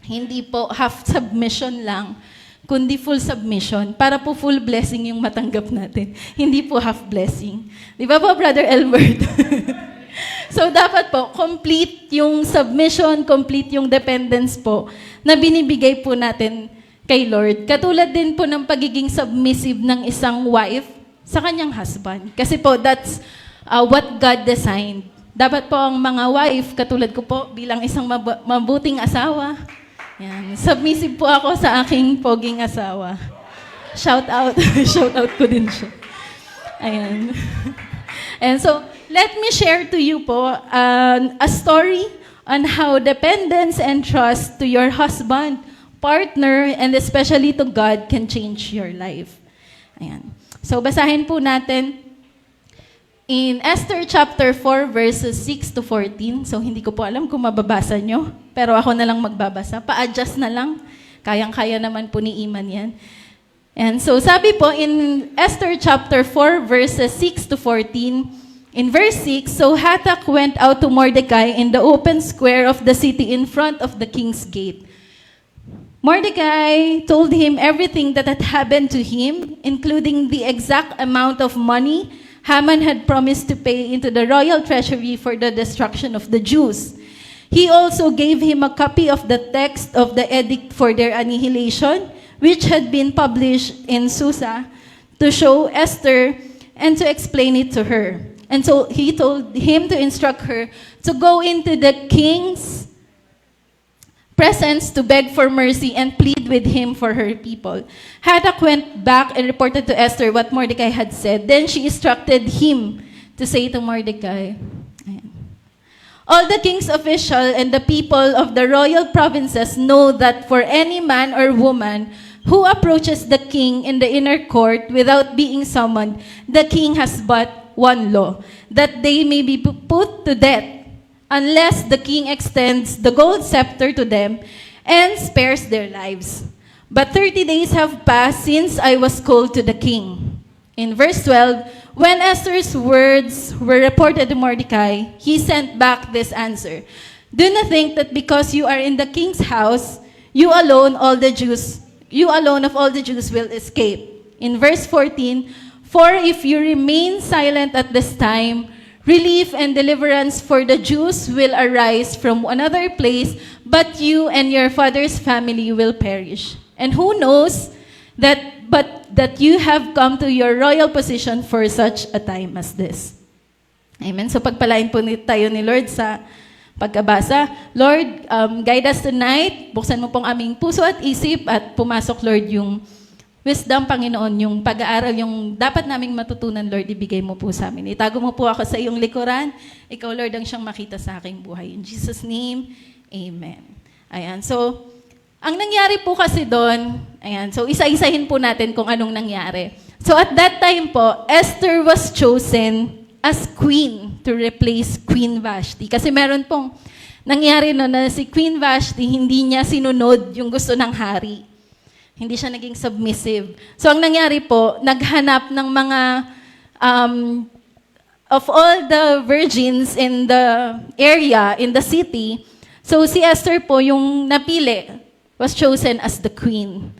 Hindi po half submission lang, kundi full submission para po full blessing yung matanggap natin. Hindi po half blessing. Di ba po, Brother Elbert? So dapat po, complete yung submission, complete yung dependence po na binibigay po natin kay Lord. Katulad din po ng pagiging submissive ng isang wife sa kanyang husband. Kasi po, that's what God designed. Dapat po ang mga wife, katulad ko po, bilang isang mabuting asawa, yan, submissive po ako sa aking poging asawa. Shout out. Shout out ko din siya. Ayan. And so, let me share to you po a story on how dependence and trust to your husband, partner, and especially to God can change your life. Ayan. So, basahin po natin in Esther chapter 4 verses 6 to 14. So, hindi ko po alam kung mababasa nyo, pero ako na lang magbabasa. Pa-adjust na lang. Kayang-kaya naman po ni Iman yan. And so, sabi po in Esther chapter 4 verses 6 to 14, in verse 6, so Hathach went out to Mordecai in the open square of the city in front of the king's gate. Mordecai told him everything that had happened to him, including the exact amount of money Haman had promised to pay into the royal treasury for the destruction of the Jews. He also gave him a copy of the text of the edict for their annihilation, which had been published in Susa to show Esther and to explain it to her. And so he told him to instruct her to go into the king's presence to beg for mercy and plead with him for her people. Hathach went back and reported to Esther what Mordecai had said. Then she instructed him to say to Mordecai, ayan, all the king's official and the people of the royal provinces know that for any man or woman who approaches the king in the inner court without being summoned, the king has but one law, that they may be put to death unless the king extends the gold scepter to them and spares their lives. But 30 days have passed since I was called to the king. In verse 12, when Esther's words were reported to Mordecai, he sent back this answer. Do not think that because you are in the king's house, you alone of all the Jews will escape. In verse 14, for if you remain silent at this time, relief and deliverance for the Jews will arise from another place, but you and your father's family will perish. And who knows that you have come to your royal position for such a time as this. Amen. So pagpalain po tayo ni Lord sa pagkabasa. Lord, guide us tonight. Buksan mo pong aming puso at isip at pumasok, Lord, yung wisdom, Panginoon, yung pag-aaral, yung dapat naming matutunan, Lord, ibigay mo po sa amin. Itago mo po ako sa iyong likuran. Ikaw, Lord, ang siyang makita sa aking buhay. In Jesus' name, amen. Ayan, so, ang nangyari po kasi doon, ayan, so isa-isahin po natin kung anong nangyari. So, at that time po, Esther was chosen as queen to replace Queen Vashti. Kasi meron pong nangyari no, na si Queen Vashti, hindi niya sinunod yung gusto ng hari. Hindi siya naging submissive. So, ang nangyari po, naghanap ng mga, of all the virgins in the area, in the city, so si Esther po, yung napili, was chosen as the queen.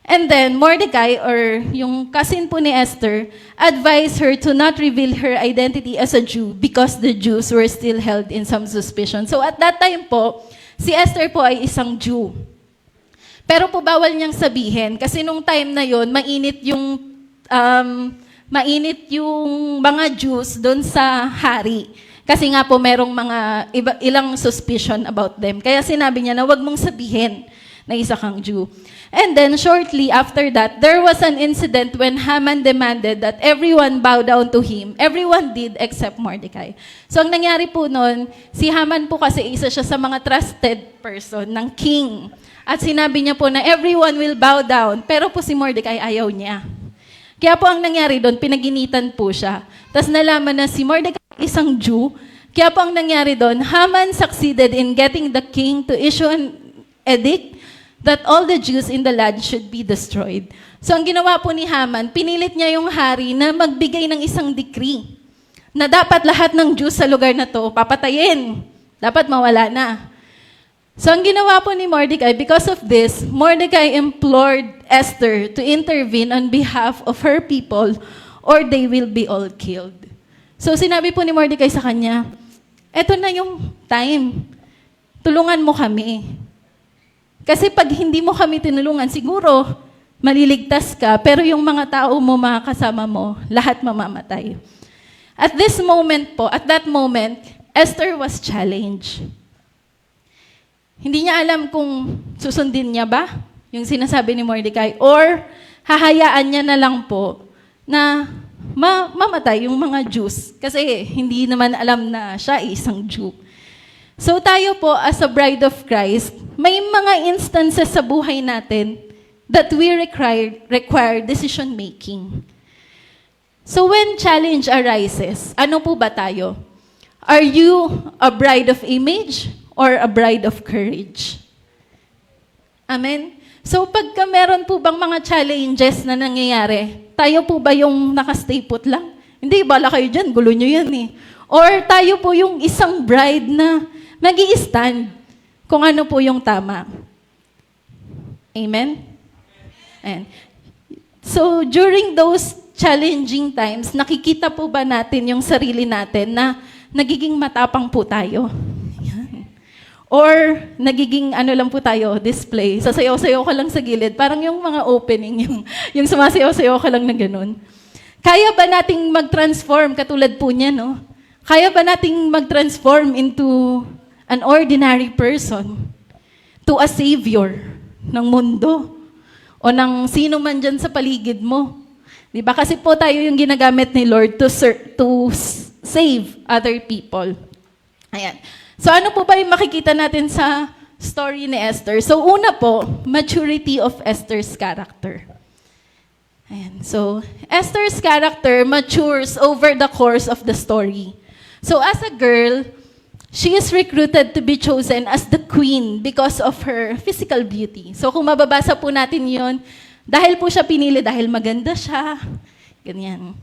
And then, Mordecai, or yung cousin po ni Esther, advised her to not reveal her identity as a Jew because the Jews were still held in some suspicion. So, at that time po, si Esther po ay isang Jew. Pero po bawal niyang sabihin kasi nung time na yon mainit yung mga Jews doon sa hari. Kasi nga po merong mga ilang suspicion about them. Kaya sinabi niya na wag mong sabihin na isa kang Jew. And then shortly after that, there was an incident when Haman demanded that everyone bow down to him. Everyone did except Mordecai. So ang nangyari po noon, si Haman po kasi isa siya sa mga trusted person ng king. At sinabi niya po na everyone will bow down. Pero po si Mordecai ayaw niya. Kaya po ang nangyari doon, pinaginitan po siya. Tapos nalaman na si Mordecai isang Jew. Kaya po ang nangyari doon, Haman succeeded in getting the king to issue an edict that all the Jews in the land should be destroyed. So ang ginawa po ni Haman, pinilit niya yung hari na magbigay ng isang decree na dapat lahat ng Jews sa lugar na to papatayin. Dapat mawala na. So ang ginawa po ni Mordecai, because of this, Mordecai implored Esther to intervene on behalf of her people or they will be all killed. So sinabi po ni Mordecai sa kanya, eto na yung time. Tulungan mo kami. Kasi pag hindi mo kami tinulungan, siguro maliligtas ka, pero yung mga tao mo, mga kasama mo, lahat mamamatay. At that moment, Esther was challenged. Hindi niya alam kung susundin niya ba yung sinasabi ni Mordecai or hahayaan niya na lang po na mamatay yung mga Jews kasi hindi naman alam na siya isang Jew. So tayo po as a bride of Christ, may mga instances sa buhay natin that we require decision making. So when challenge arises, ano po ba tayo? Are you a bride of image or a bride of courage? Amen? So pagka meron po bang mga challenges na nangyayari, tayo po ba yung nakastay put lang? Hindi, bala kayo dyan, gulo nyo yan eh. Or tayo po yung isang bride na mag-i-stand kung ano po yung tama. Amen? Ayan. So during those challenging times, nakikita po ba natin yung sarili natin na nagiging matapang po tayo? Or nagiging ano lang po tayo, display. Sasayaw-sayaw ka lang sa gilid. Parang yung mga opening, yung sumasayaw-sayaw ka lang na ganun. Kaya ba nating mag-transform katulad po niya, no? Kaya ba nating mag-transform into an ordinary person to a savior ng mundo o ng sino man dyan sa paligid mo? Di ba? Kasi po tayo yung ginagamit ni Lord to save other people. Ayan. So ano po ba yung makikita natin sa story ni Esther? So una po, maturity of Esther's character. Ayan. So Esther's character matures over the course of the story. So as a girl, she is recruited to be chosen as the queen because of her physical beauty. So kung mababasa po natin yon, dahil po siya pinili, dahil maganda siya, ganyan.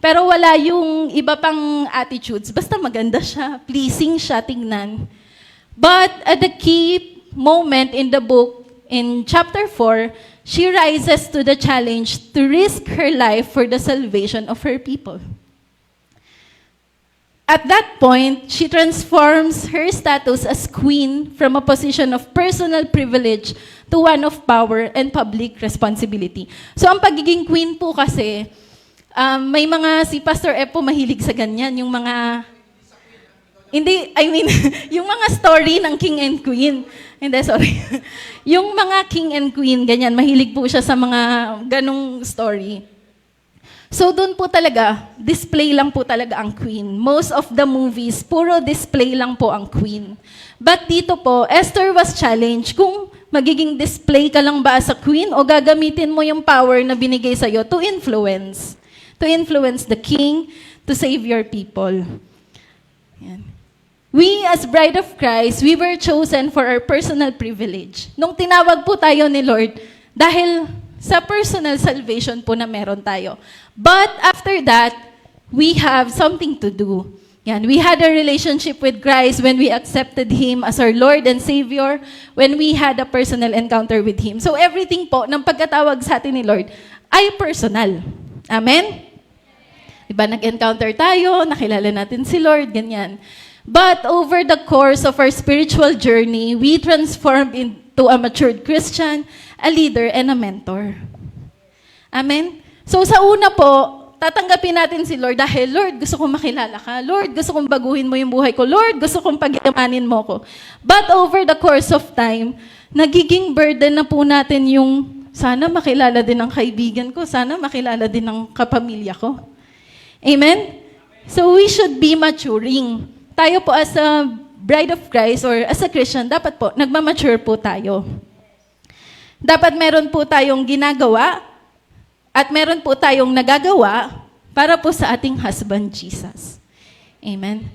Pero wala yung iba pang attitudes. Basta maganda siya, pleasing siya, tingnan. But at the key moment in the book, in chapter 4, she rises to the challenge to risk her life for the salvation of her people. At that point, she transforms her status as queen from a position of personal privilege to one of power and public responsibility. So ang pagiging queen po kasi, may mga, si Pastor Epo mahilig sa ganyan, yung mga, yung mga story ng king and queen. Hindi, sorry. Yung mga king and queen, ganyan, mahilig po siya sa mga ganong story. So doon po talaga, display lang po talaga ang queen. Most of the movies, puro display lang po ang queen. But dito po, Esther was challenged kung magiging display ka lang ba as a queen o gagamitin mo yung power na binigay sa'yo to influence the king, to save your people. Yan. We, as bride of Christ, we were chosen for our personal privilege. Nung tinawag po tayo ni Lord, dahil sa personal salvation po na meron tayo. But after that, we have something to do. Yan. We had a relationship with Christ when we accepted Him as our Lord and Savior, when we had a personal encounter with Him. So everything po ng pagkatawag sa atin ni Lord ay personal. Amen? Diba, nag-encounter tayo, nakilala natin si Lord, ganyan. But over the course of our spiritual journey, we transformed into a matured Christian, a leader, and a mentor. Amen? So sa una po, tatanggapin natin si Lord dahil, Lord, gusto kong makilala ka. Lord, gusto kong baguhin mo yung buhay ko. Lord, gusto kong pagyamanin mo ko. But over the course of time, nagiging burden na po natin yung sana makilala din ng kaibigan ko, sana makilala din ng kapamilya ko. Amen? So we should be maturing. Tayo po as a bride of Christ or as a Christian, dapat po, nagmamature po tayo. Dapat meron po tayong ginagawa at meron po tayong nagagawa para po sa ating husband, Jesus. Amen?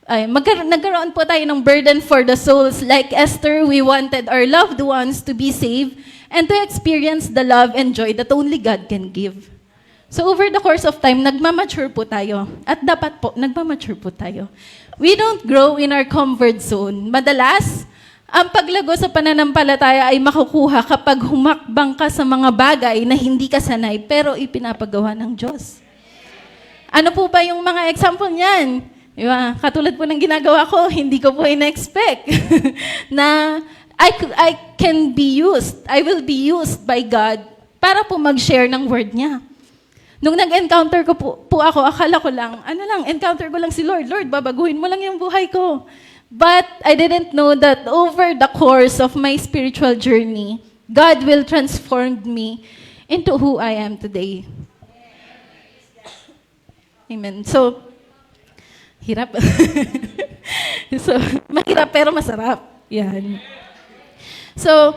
Nagkaroon po tayo ng burden for the souls. Like Esther, we wanted our loved ones to be saved and to experience the love and joy that only God can give. So over the course of time, nagmamature po tayo. At dapat po, nagmamature po tayo. We don't grow in our comfort zone. Madalas, ang paglago sa pananampalataya ay makukuha kapag humakbang ka sa mga bagay na hindi ka sanay, pero ipinapagawa ng Diyos. Ano po ba yung mga example niyan? Diba? Katulad po ng ginagawa ko, hindi ko po in-expect na I can be used, I will be used by God para po mag-share ng word niya. Nung nag-encounter ko po ako, akala ko lang, encounter ko lang si Lord. Lord, babaguhin mo lang yung buhay ko. But I didn't know that over the course of my spiritual journey, God will transform me into who I am today. Amen. So, hirap. So, mahirap pero masarap. Yan. So,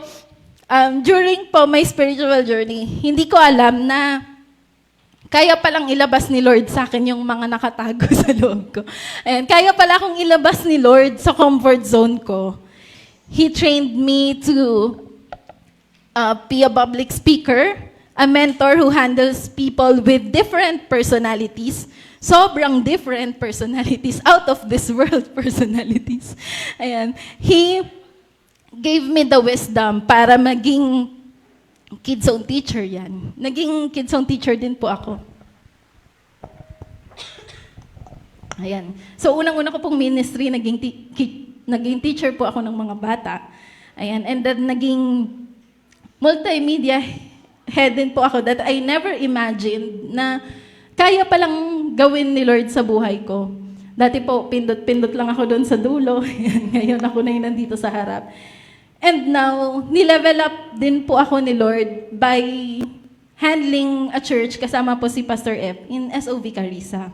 during po my spiritual journey, hindi ko alam na kaya palang ilabas ni Lord sa akin yung mga nakatago sa loob ko. And kaya pala akong ilabas ni Lord sa comfort zone ko. He trained me to be a public speaker, a mentor who handles people with different personalities, sobrang different personalities, out of this world personalities. Ayan. He gave me the wisdom para maging kids zone teacher yan. Naging kids zone teacher din po ako. Ayan. So, unang-una ko pong ministry, naging teacher po ako ng mga bata. Ayan, and then naging multimedia head din po ako that I never imagined na kaya palang gawin ni Lord sa buhay ko. Dati po, pindot-pindot lang ako doon sa dulo. Ngayon ako na yung nandito sa harap. And now, nilevel up din po ako ni Lord by handling a church kasama po si Pastor F in SOV Carissa.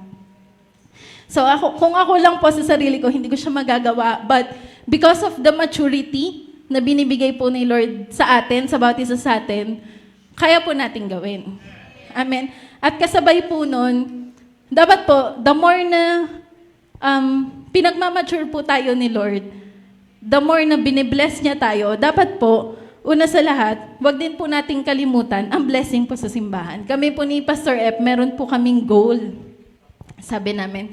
So kung ako lang po sa sarili ko, hindi ko siya magagawa. But because of the maturity na binibigay po ni Lord sa atin, sa bawat isa sa atin, kaya po natin gawin. Amen. At kasabay po nun, dapat po, the more na pinagmamature po tayo ni Lord, the more na binibless niya tayo, dapat po, una sa lahat, wag din po nating kalimutan ang blessing po sa simbahan. Kami po ni Pastor F, meron po kaming goal. Sabi namin,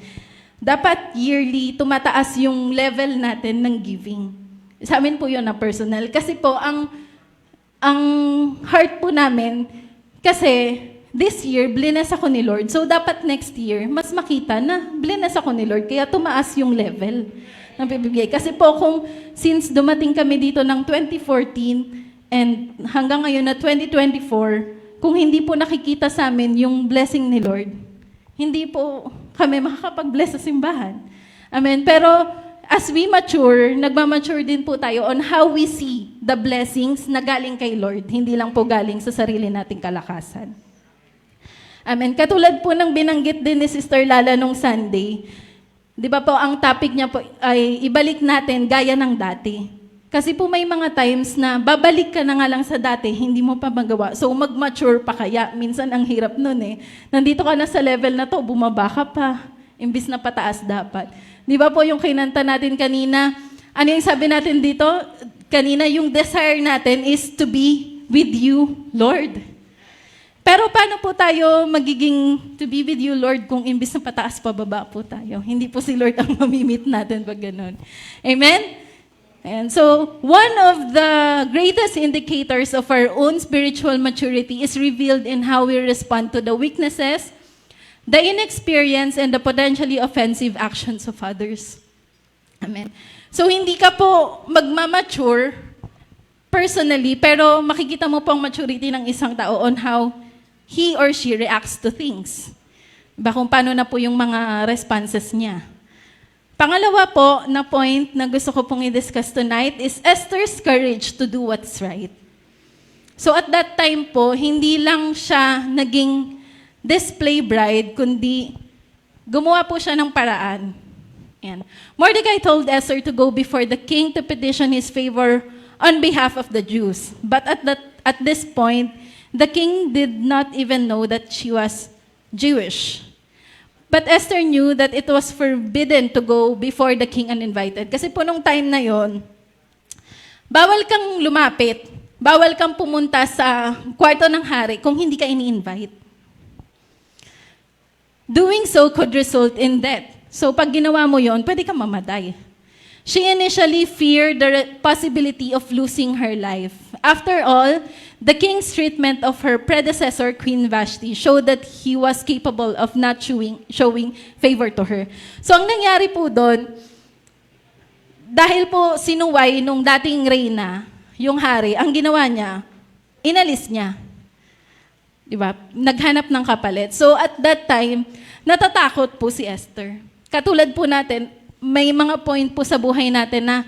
dapat yearly tumataas yung level natin ng giving. Sa amin po yun na personal. Kasi po, ang heart po namin, kasi this year, bless ako ni Lord. So, dapat next year, mas makita na bless ako ni Lord. Kaya tumaas yung level ng bibigay. Kasi po, since dumating kami dito ng 2014 and hanggang ngayon na 2024, kung hindi po nakikita sa amin yung blessing ni Lord, hindi po kami makakapag-bless sa simbahan. Amen. Pero as we mature, nagmamature din po tayo on how we see the blessings na galing kay Lord. Hindi lang po galing sa sarili nating kalakasan. Amen. Katulad po ng binanggit din ni Sister Lala nung Sunday, di ba po, ang topic niya po ay ibalik natin gaya ng dati. Kasi po may mga times na babalik ka na nga lang sa dati, hindi mo pa magawa. So mag-mature pa kaya. Minsan ang hirap nun eh. Nandito ka na sa level na to, bumaba ka pa. Imbis na pataas dapat. Di ba po yung kinanta natin kanina, ano yung sabi natin dito? Kanina yung desire natin is to be with you, Lord. Pero paano po tayo magiging to be with you, Lord, kung imbis na pataas pababa po tayo? Hindi po si Lord ang mamimit natin pag ganun. Amen? And so, one of the greatest indicators of our own spiritual maturity is revealed in how we respond to the weaknesses, the inexperience, and the potentially offensive actions of others. Amen. So, hindi ka po magmamature personally, pero makikita mo po ang maturity ng isang tao on how he or she reacts to things. Diba, kung paano na po yung mga responses niya. Pangalawa po na point na gusto ko pong i-discuss tonight is Esther's courage to do what's right. So at that time po, hindi lang siya naging display bride, kundi gumawa po siya ng paraan. Yan. Mordecai told Esther to go before the king to petition his favor on behalf of the Jews. But at this point, the king did not even know that she was Jewish. But Esther knew that it was forbidden to go before the king uninvited. Kasi po nung time na yon, bawal kang lumapit, bawal kang pumunta sa kwarto ng hari kung hindi ka ini-invite. Doing so could result in death. So pag ginawa mo yon, pwede kang mamatay. She initially feared the possibility of losing her life. After all, the king's treatment of her predecessor, Queen Vashti, showed that he was capable of not showing favor to her. So ang nangyari po doon, dahil po sinuway nung dating reyna, yung hari, ang ginawa niya, inalis niya. Diba? Naghanap ng kapalit. So at that time, natatakot po si Esther. Katulad po natin, may mga point po sa buhay natin na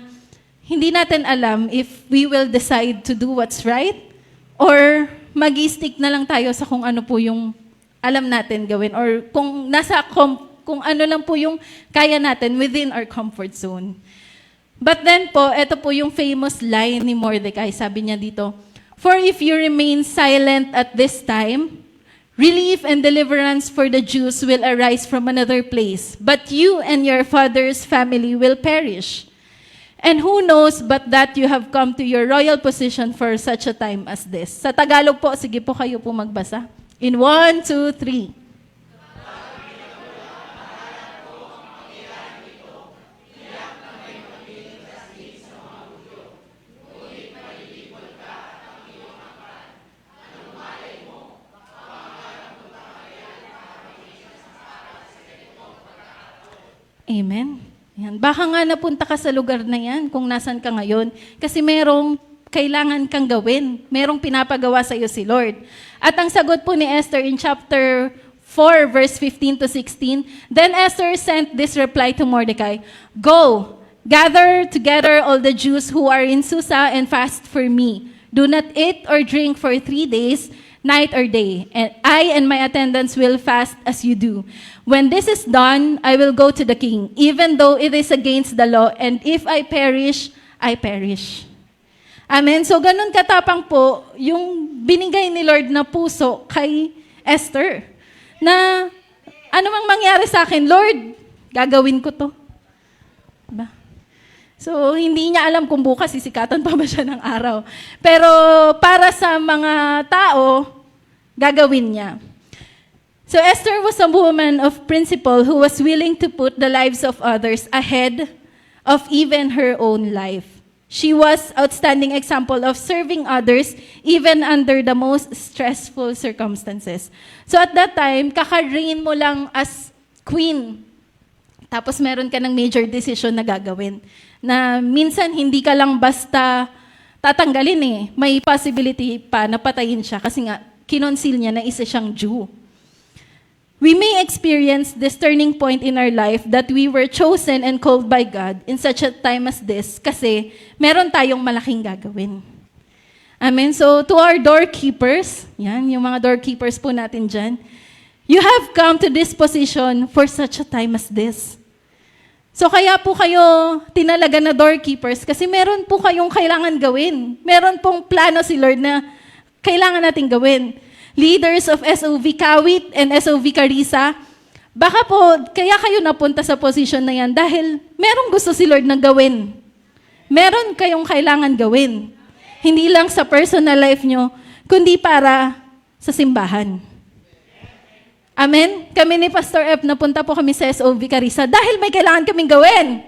hindi natin alam if we will decide to do what's right or mag-stick na lang tayo sa kung ano po yung alam natin gawin or kung kung ano lang po yung kaya natin within our comfort zone. But then po, ito po yung famous line ni Mordecai. Sabi niya dito, "For if you remain silent at this time, relief and deliverance for the Jews will arise from another place, but you and your father's family will perish. And who knows but that you have come to your royal position for such a time as this." Sa Tagalog po, sige po kayo po magbasa. In 1, 2, 3. Amen. Yan. Baka nga napunta ka sa lugar na yan kung nasan ka ngayon. Kasi merong kailangan kang gawin. Merong pinapagawa sa iyo si Lord. At ang sagot po ni Esther in chapter 4, verse 15 to 16, then Esther sent this reply to Mordecai, "Go, gather together all the Jews who are in Susa and fast for me. Do not eat or drink for 3 days, night or day, and I and my attendants will fast as you do. When this is done, I will go to the king, even though it is against the law, and if I perish, I perish." Amen. So ganun katapang po yung binigay ni Lord na puso kay Esther. Na ano mang mangyari sa akin, Lord, gagawin ko to. Diba? So hindi niya alam kung bukas sisikatan pa ba siya ng araw. Pero para sa mga tao, gagawin niya. So Esther was a woman of principle who was willing to put the lives of others ahead of even her own life. She was outstanding example of serving others even under the most stressful circumstances. So at that time, kaka-reign mo lang as queen. Tapos meron ka ng major decision na gagawin. Na minsan hindi ka lang basta tatanggalin eh. May possibility pa na patayin siya kasi nga kinonsil niya na isa siyang Jew. We may experience this turning point in our life that we were chosen and called by God in such a time as this kasi meron tayong malaking gagawin. Amen? So, to our doorkeepers, yan, yung mga doorkeepers po natin dyan, you have come to this position for such a time as this. So, kaya po kayo tinalaga na doorkeepers kasi meron po kayong kailangan gawin. Meron pong plano si Lord na kailangan natin gawin. Leaders of SOV Kawit and SOV Carissa, baka po kaya kayo napunta sa position na yan dahil merong gusto si Lord na gawin. Meron kayong kailangan gawin. Hindi lang sa personal life nyo, kundi para sa simbahan. Amen? Kami ni Pastor F, napunta po kami sa SOV Carissa dahil may kailangan kaming gawin.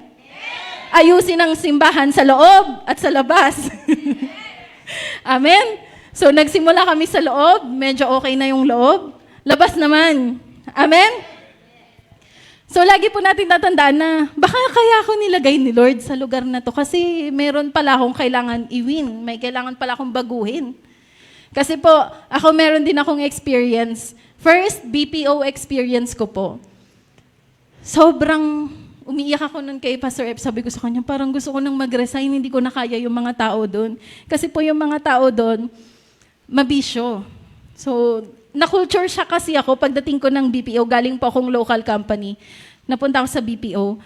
Ayusin ang simbahan sa loob at sa labas. Amen? So, nagsimula kami sa loob. Medyo okay na yung loob. Labas naman. Amen? So, lagi po natin tatandaan na baka kaya ako nilagay ni Lord sa lugar na to kasi meron pala akong kailangan i-win. May kailangan pala akong baguhin. Kasi po, ako meron din akong experience. First BPO experience ko po. Sobrang umiiyak ako nun kay Pastor F. Sabi ko sa kanya, parang gusto ko nang mag-resign. Hindi ko na kaya yung mga tao doon. Kasi po yung mga tao doon, mabisyo. So, na-culture siya kasi ako pagdating ko ng BPO, galing po akong local company. Napunta ako sa BPO,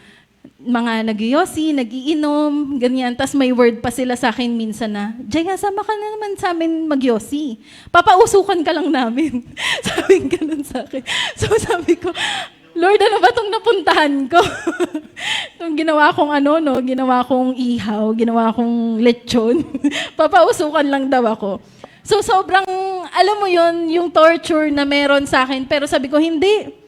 mga nag-yosi, nag-iinom, ganyan. Tapos may word pa sila sa akin minsan na, Jaya, sama ka na naman sa amin mag-yosi. Papausukan ka lang namin. Sabi ganun sa akin. So sabi ko, Lord, ano ba itong napuntahan ko? Itong ginawa kong ginawa kong ihaw, ginawa kong lechon. Papausukan lang daw ako. So sobrang, alam mo yon yung torture na meron sa akin. Pero sabi ko, hindi.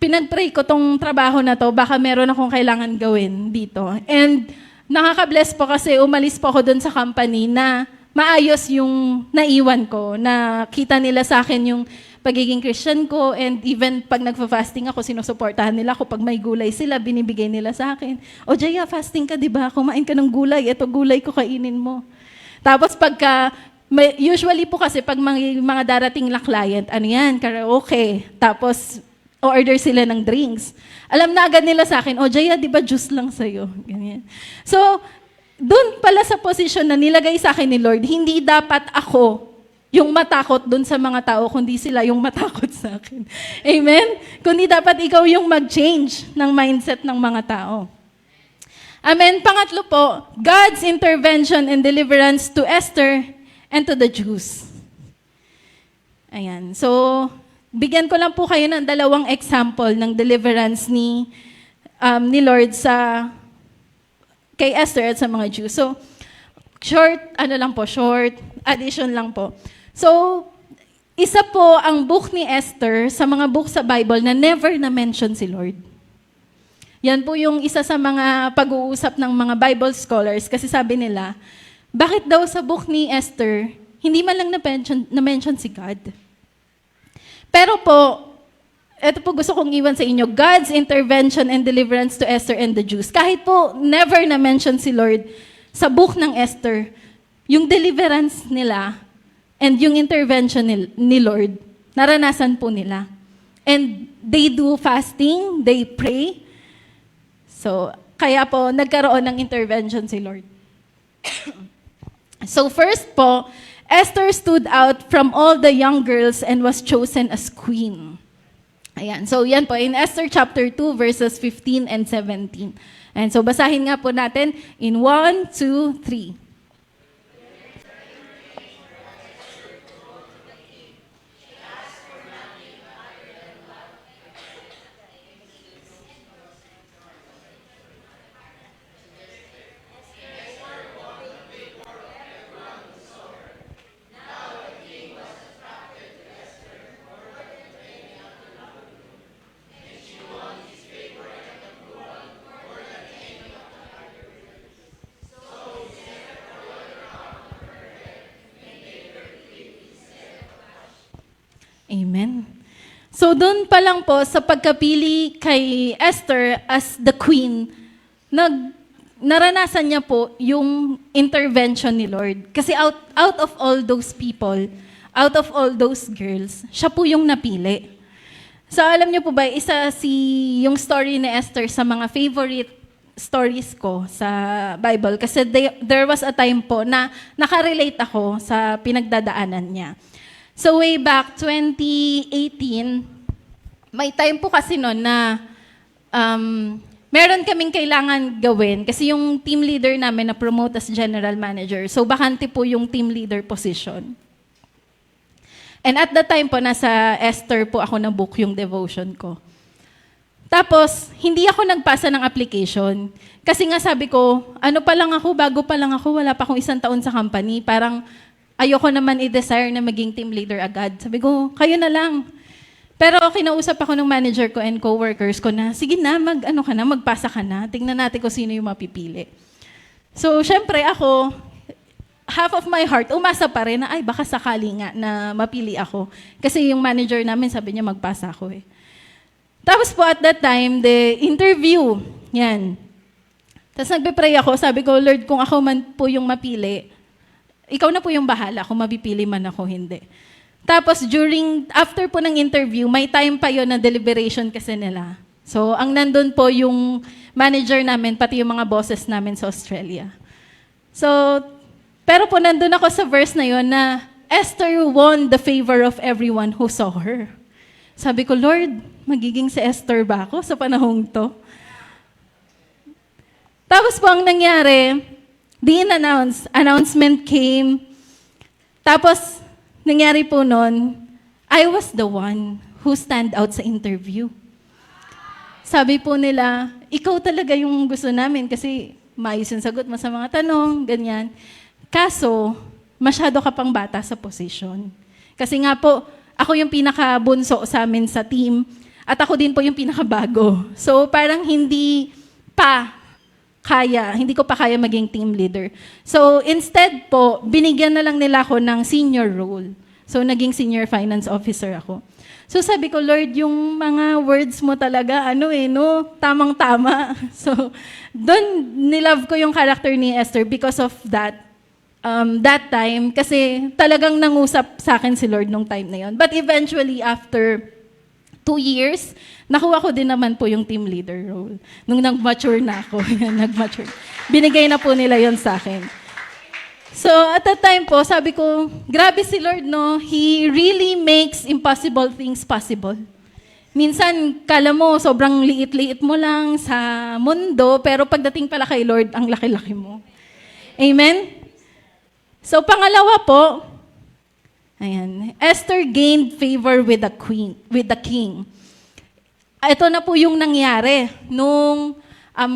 Pinag-pray ko tong trabaho na to, baka meron akong kailangan gawin dito. And nakaka-bless po kasi umalis po ako doon sa company na maayos yung naiwan ko. Na kita nila sa akin yung pagiging Christian ko, and even pag nagfa-fasting ako, sinusuportahan nila ako. Pag may gulay sila, binibigay nila sa akin. O Jaya, fasting ka, di ba? Kumain ka ng gulay. Ito gulay ko, kainin mo. Tapos pagka, usually po kasi pag mga darating na client, ano yan, karaoke. Tapos, order sila ng drinks. Alam na agad nila sa akin, o Jaya, di ba juice lang sa'yo? Ganyan. So, doon pala sa position na nilagay sa akin ni Lord, hindi dapat ako yung matakot doon sa mga tao, kundi sila yung matakot sa akin. Amen? Kundi dapat ikaw yung mag-change ng mindset ng mga tao. Amen? Pangatlo po, God's intervention and deliverance to Esther and to the Jews. Ayan. So, bigyan ko lang po kayo ng dalawang example ng deliverance ni Lord kay Esther at sa mga Jews. So, short addition lang po. So, isa po ang book ni Esther sa mga book sa Bible na never na-mention si Lord. Yan po yung isa sa mga pag-uusap ng mga Bible scholars kasi sabi nila, bakit daw sa book ni Esther, hindi man lang na-mention si God? Pero po, ito po gusto kong iwan sa inyo, God's intervention and deliverance to Esther and the Jews. Kahit po never na-mention si Lord sa book ng Esther, yung deliverance nila and yung intervention ni Lord, naranasan po nila. And they do fasting, they pray. So, kaya po nagkaroon ng intervention si Lord. So first po, Esther stood out from all the young girls and was chosen as queen. Ayan. So yan po, in Esther chapter 2, verses 15 and 17. And so basahin nga po natin in 1, 2, 3. Amen. So doon pa lang po sa pagkapili kay Esther as the queen, naranasan niya po yung intervention ni Lord. Kasi out of all those people, out of all those girls, siya po yung napili. So alam niyo po ba, yung story ni Esther sa mga favorite stories ko sa Bible. Kasi there was a time po na nakarelate ako sa pinagdadaanan niya. So way back 2018, may time po kasi noon na meron kaming kailangan gawin kasi yung team leader namin na-promote as general manager. So bakante po yung team leader position. And at that time po, nasa Esther po ako na-book yung devotion ko. Tapos, hindi ako nagpasa ng application. Kasi nga sabi ko, bago pa lang ako, wala pa akong 1 taon sa company. Parang, ayoko naman i-desire na maging team leader agad. Sabi ko, kayo na lang. Pero kinausap ako ng manager ko and co-workers ko na, sige na, magpasa ka na. Tingnan natin kung sino yung mapipili. So, syempre ako, half of my heart, umasa pa rin na, baka sakali nga na mapili ako. Kasi yung manager namin, sabi niya, magpasa ako eh. Tapos po at that time, the interview, yan. Tapos nagpe-pray ako, sabi ko, Lord, kung ako man po yung mapili, ikaw na po yung bahala kung mapipili man ako, hindi. Tapos after po ng interview, may time pa yon na deliberation kasi nila. So, ang nandun po yung manager namin, pati yung mga bosses namin sa Australia. So, pero po nandun ako sa verse na yon na Esther won the favor of everyone who saw her. Sabi ko, Lord, magiging si Esther ba ako sa panahong to? Tapos po ang nangyari, announcement came. Tapos, nangyari po nun, I was the one who stand out sa interview. Sabi po nila, ikaw talaga yung gusto namin kasi maayos yung sagot mo sa mga tanong, ganyan. Kaso, masyado ka pang bata sa position. Kasi nga po, ako yung pinakabunso sa amin sa team at ako din po yung pinakabago. So, parang hindi ko pa kaya maging team leader. So, instead po, binigyan na lang nila ako ng senior role. So, naging senior finance officer ako. So, sabi ko, Lord, yung mga words mo talaga, tamang-tama. So, doon nilove ko yung character ni Esther because of that time. Kasi talagang nangusap sa akin si Lord nung time na yon. But eventually, after 2 years, nakuha ko din naman po yung team leader role. Nung nag-mature na ako, nag-mature. Binigay na po nila yon sa akin. So, at that time po, sabi ko, grabe si Lord, no? He really makes impossible things possible. Minsan, kala mo, sobrang liit-liit mo lang sa mundo, pero pagdating pala kay Lord, ang laki-laki mo. Amen? So, pangalawa po, ayan, Esther gained favor with the king. Ito na po yung nangyari nung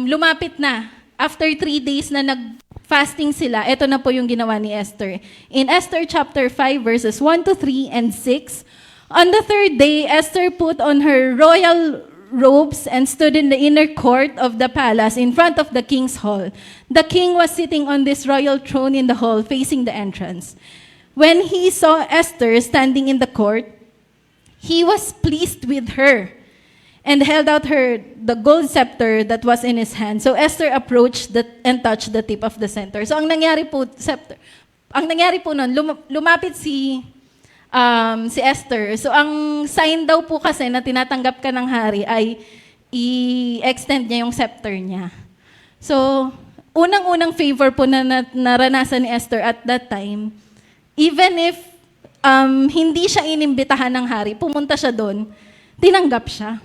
lumapit na. After 3 days na nag-fasting sila, ito na po yung ginawa ni Esther. In Esther chapter 5, verses 1 to 3 and 6, on the 3rd day, Esther put on her royal robes and stood in the inner court of the palace in front of the king's hall. The king was sitting on this royal throne in the hall facing the entrance. When he saw Esther standing in the court, he was pleased with her and held out the gold scepter that was in his hand. So Esther approached and touched the tip of the center. So ang nangyari po nun, lumapit si Esther. So ang sign daw po kasi na tinatanggap ka ng hari ay i-extend niya yung scepter niya. So unang-unang favor po na naranasan ni Esther at that time, even if hindi siya inimbitahan ng hari, pumunta siya doon, tinanggap siya.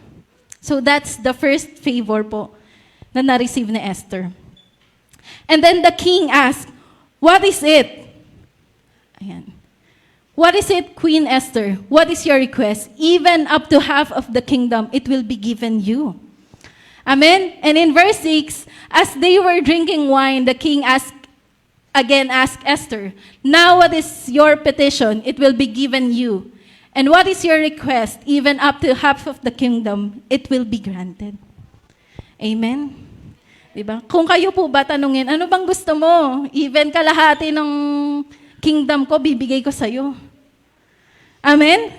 So that's the first favor po na na-receive ni Esther. And then the king asked, "What is it?" Ayan. "What is it, Queen Esther? What is your request? Even up to half of the kingdom, it will be given you." Amen? And in verse 6, as they were drinking wine, the king asked Esther, "Now what is your petition? It will be given you. And what is your request? Even up to half of the kingdom, it will be granted." Amen? Diba? Kung kayo po ba tanungin, ano bang gusto mo? Even kalahati ng kingdom ko, bibigay ko sa'yo. Amen?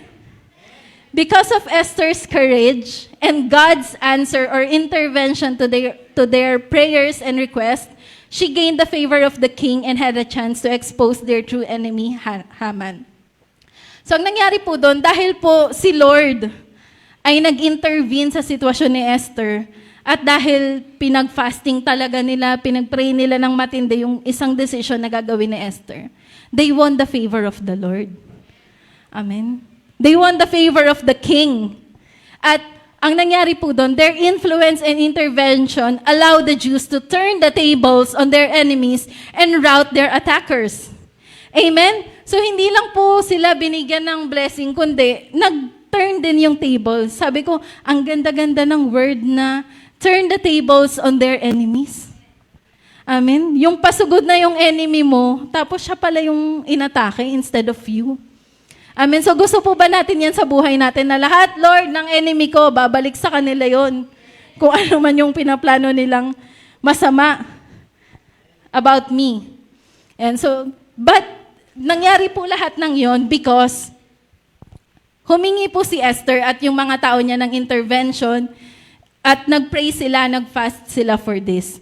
Because of Esther's courage and God's answer or intervention to their prayers and requests, she gained the favor of the king and had a chance to expose their true enemy, Haman. So ang nangyari po doon, dahil po si Lord ay nag-intervene sa sitwasyon ni Esther, at dahil pinag-fasting talaga nila, pinag-pray nila ng matindi yung isang decision na gagawin ni Esther, they won the favor of the Lord. Amen? They won the favor of the king. At ang nangyari po doon, their influence and intervention allowed the Jews to turn the tables on their enemies and rout their attackers. Amen? So, hindi lang po sila binigyan ng blessing, kundi nag-turn din yung tables. Sabi ko, ang ganda-ganda ng word na turn the tables on their enemies. Amen? Yung pasugod na yung enemy mo, tapos siya pala yung inatake instead of you. Amen? So, gusto po ba natin yan sa buhay natin na lahat, Lord, ng enemy ko, babalik sa kanila yon. Kung ano man yung pinaplano nilang masama about me. And so, but, nangyari po lahat ng yon because humingi po si Esther at yung mga tao niya ng intervention at nag-pray sila, nag-fast sila for this.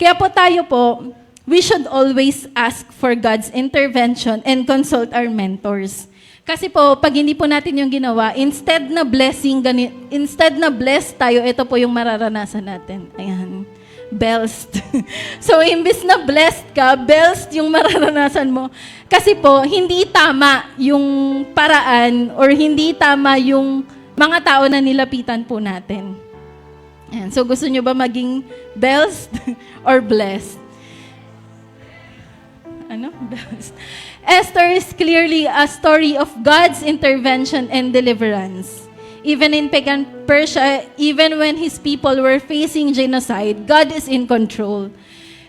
Kaya po tayo po, we should always ask for God's intervention and consult our mentors. Kasi po, pag hindi po natin yung ginawa, instead na blessed tayo, ito po yung mararanasan natin. Ayan. Blessed. So, imbis na blessed ka, blessed yung mararanasan mo. Kasi po, hindi tama yung paraan or hindi tama yung mga tao na nilapitan po natin. Ayan. So, gusto nyo ba maging blessed or blessed? Ano? Blessed. Esther is clearly a story of God's intervention and deliverance. Even in pagan Persia, even when his people were facing genocide, God is in control.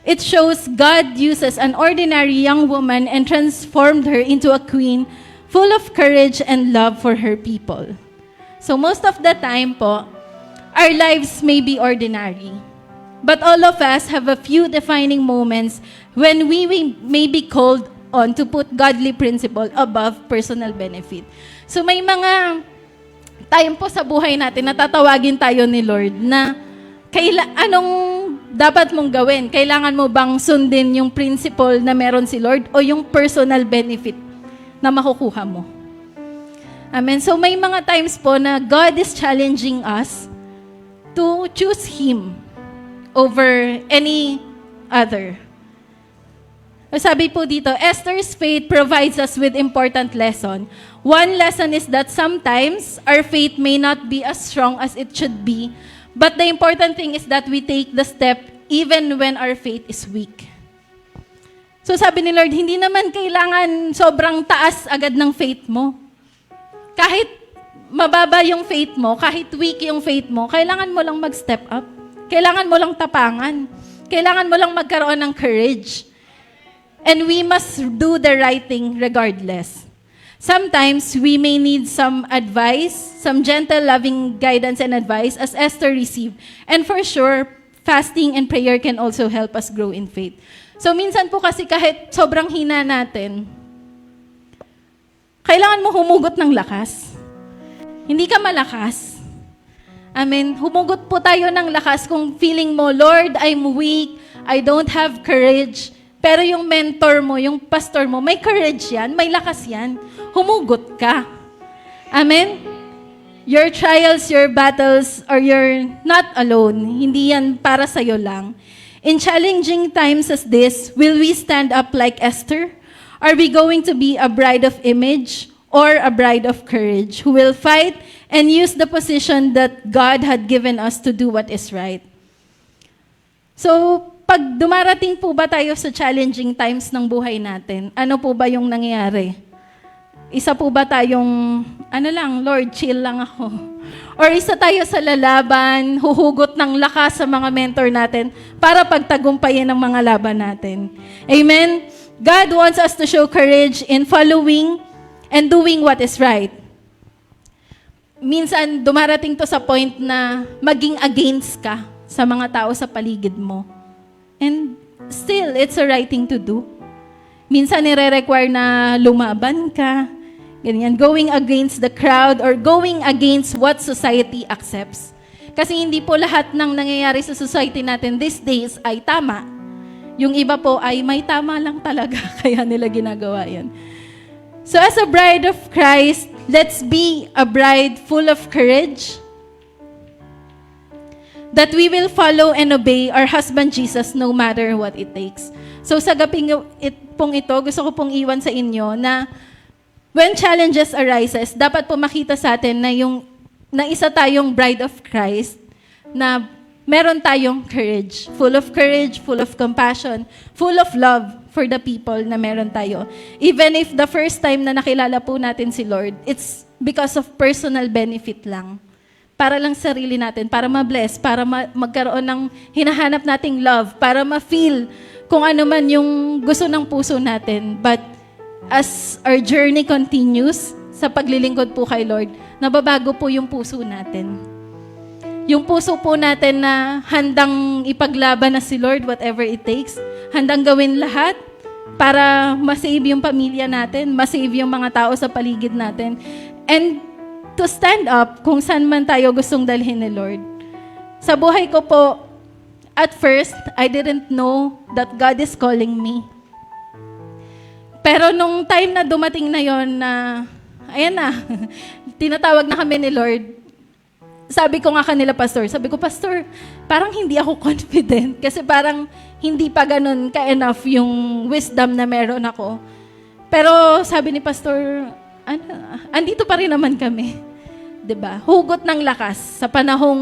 It shows God uses an ordinary young woman and transformed her into a queen full of courage and love for her people. So most of the time po, our lives may be ordinary. But all of us have a few defining moments when we may be called on to put godly principle above personal benefit. So may mga time po sa buhay natin na tatawagin tayo ni Lord na anong dapat mong gawin? Kailangan mo bang sundin yung principle na meron si Lord o yung personal benefit na makukuha mo? Amen. So may mga times po na God is challenging us to choose Him over any other. Sabi po dito, Esther's faith provides us with important lesson. One lesson is that sometimes our faith may not be as strong as it should be, but the important thing is that we take the step even when our faith is weak. So sabi ni Lord, hindi naman kailangan sobrang taas agad ng faith mo. Kahit mababa yung faith mo, kahit weak yung faith mo, kailangan mo lang mag-step up. Kailangan mo lang tapangan. Kailangan mo lang magkaroon ng courage. And we must do the right thing regardless. Sometimes we may need some advice, some gentle, loving guidance and advice as Esther received. And for sure, fasting and prayer can also help us grow in faith. So minsan po kasi kahit sobrang hina natin, kailangan mo humugot ng lakas. hindi ka malakas. Amen. Humugot po tayo ng lakas kung feeling mo, Lord, I'm weak, I don't have courage. Pero yung mentor mo, yung pastor mo, may courage yan, may lakas yan. Humugot ka. Amen. Your trials, your battles, or you're not alone. Hindi yan para sa'yo lang. In challenging times as this, will we stand up like Esther? Are we going to be a bride of image or a bride of courage who will fight and use the position that God had given us to do what is right? So, pag dumarating po ba tayo sa challenging times ng buhay natin, ano po ba yung nangyayari? Isa po ba tayong, Lord, chill lang ako? Or isa tayo sa lalaban, huhugot ng lakas sa mga mentor natin para pagtagumpayin ang mga laban natin. Amen? God wants us to show courage in following and doing what is right. Minsan, dumarating to sa point na maging against ka sa mga tao sa paligid mo. And still, it's a right thing to do. Minsan, nire-require na lumaban ka, ganyan, going against the crowd or going against what society accepts. Kasi hindi po lahat ng nangyayari sa society natin these days ay tama. Yung iba po ay may tama lang talaga, kaya nila ginagawa yan. So as a bride of Christ, let's be a bride full of courage, that we will follow and obey our husband Jesus no matter what it takes. So sa gabing pong ito, gusto ko pong iwan sa inyo na when challenges arises, dapat po makita sa atin na isa tayong bride of Christ, na meron tayong courage, full of compassion, full of love for the people na meron tayo. Even if the first time na nakilala po natin si Lord, it's because of personal benefit lang. Para lang sarili natin, para ma-bless, para magkaroon ng hinahanap nating love, para ma-feel kung ano man yung gusto ng puso natin. But as our journey continues, sa paglilingkod po kay Lord, nababago po yung puso natin. Yung puso po natin na handang ipaglaban na si Lord, whatever it takes, handang gawin lahat para ma-save yung pamilya natin, ma-save yung mga tao sa paligid natin, and to stand up kung saan man tayo gustong dalhin ni Lord. Sa buhay ko po, at first, I didn't know that God is calling me. Pero nung time na dumating na yon na, ayan na, tinatawag na kami ni Lord, sabi ko nga kanila, Pastor, Pastor, parang hindi ako confident kasi parang hindi pa ganun ka-enough yung wisdom na meron ako. Pero sabi ni Pastor, andito pa rin naman kami. 'Di ba? Hugot ng lakas sa panahong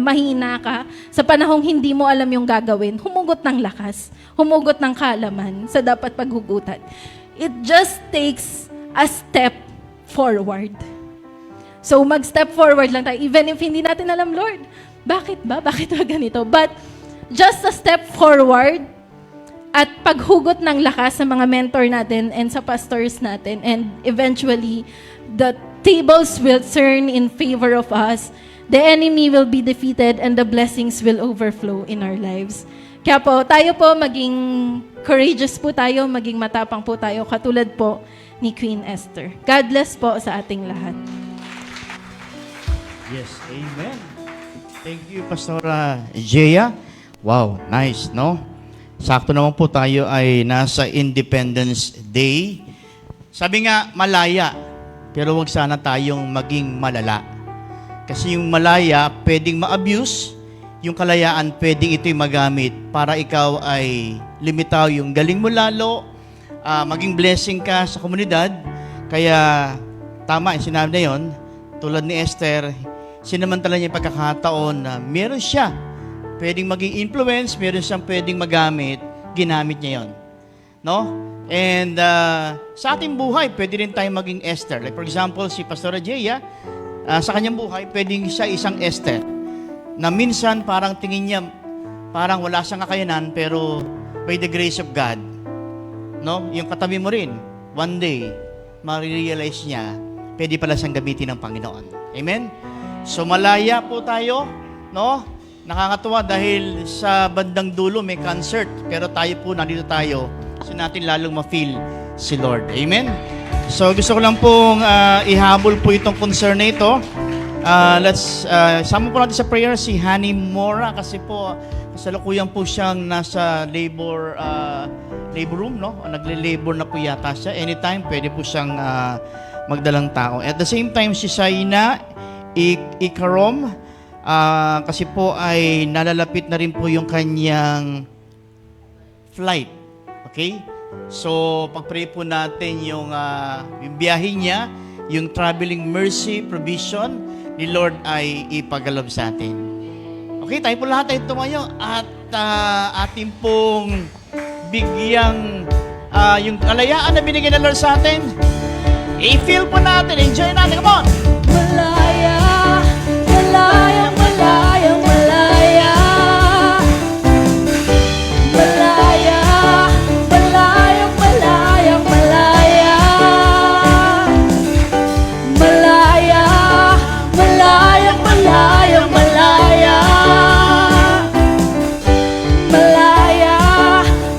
mahina ka, sa panahong hindi mo alam yung gagawin, humugot ng lakas, humugot ng kaalaman sa dapat paghugutan. It just takes a step forward. So mag-step forward lang tayo, even if hindi natin alam, Lord, bakit ba ganito? But just a step forward at paghugot ng lakas sa mga mentor natin and sa pastors natin, and eventually, the tables will turn in favor of us, the enemy will be defeated, and the blessings will overflow in our lives. Kaya po, tayo po maging courageous po tayo, maging matapang po tayo, katulad po ni Queen Esther. God bless po sa ating lahat. Yes, amen. Thank you, Pastora Jea. Wow, nice, no? Sakto naman po tayo ay nasa Independence Day. Sabi nga, malaya, pero wag sana tayong maging malala. Kasi yung malaya, pwedeng ma-abuse, yung kalayaan, pwedeng ito'y magamit para ikaw ay limitaw yung galing mo lalo, maging blessing ka sa komunidad. Kaya, tama yung sinabi na yun, tulad ni Esther, sinamantala niya yung pagkakataon na meron siya pwedeng maging influence, meron siyang pwedeng magamit, ginamit niya yon, no? And sa ating buhay, pwede rin tayong maging Esther. Like for example, si Pastora Jea, sa kanyang buhay, pwedeng siya isang Esther na minsan parang tingin niya, parang wala siyang kakayanan, pero by the grace of God, no? Yung katabi mo rin, one day, ma-realize niya, pwede pala siyang gamitin ng Panginoon. Amen? So malaya po tayo, no? Nakakatuwa dahil sa bandang dulo may concert, pero tayo po, nandito tayo, so natin lalong ma-feel si Lord. Amen? So gusto ko lang pong ihabol po itong concern na ito. Sama po natin sa prayer si Honey Mora kasi po kasalukuyan po siyang nasa labor room, no? Nagle-labor na po yata siya. Anytime pwede po siyang magdalang tao. At the same time si Shaina Ikarom kasi po ay nalalapit na rin po yung kanyang flight. Okay? So, pag-pray po natin yung biyahe niya, yung traveling mercy, provision, ni Lord ay ipagalob sa atin. Okay, tayo po lahat ay tumayo at ating pong bigyang yung kalayaan na binigay ng Lord sa atin. I-feel po natin, enjoy natin, come on! Malaya, malayang, malayang, malaya. Malaya, malayang, malayang, malaya. Malaya, malayang, malayang, malaya. Malaya,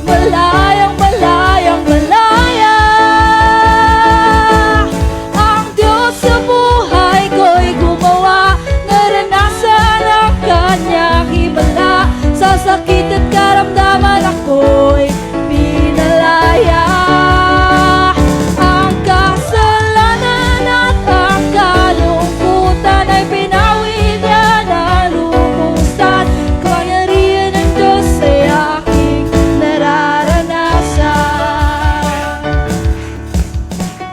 malayang, malayang, malaya. Ang Diyos sa buhay ko'y gumawa, naranasan ang kanyang himala. Sa sakit at karamdaman ako'y pinalaya. Ang kasalanan at ang kalungkutan ay pinawi niya na lumusan. Kapangyarihan ng Diyos ay aking nararanasan.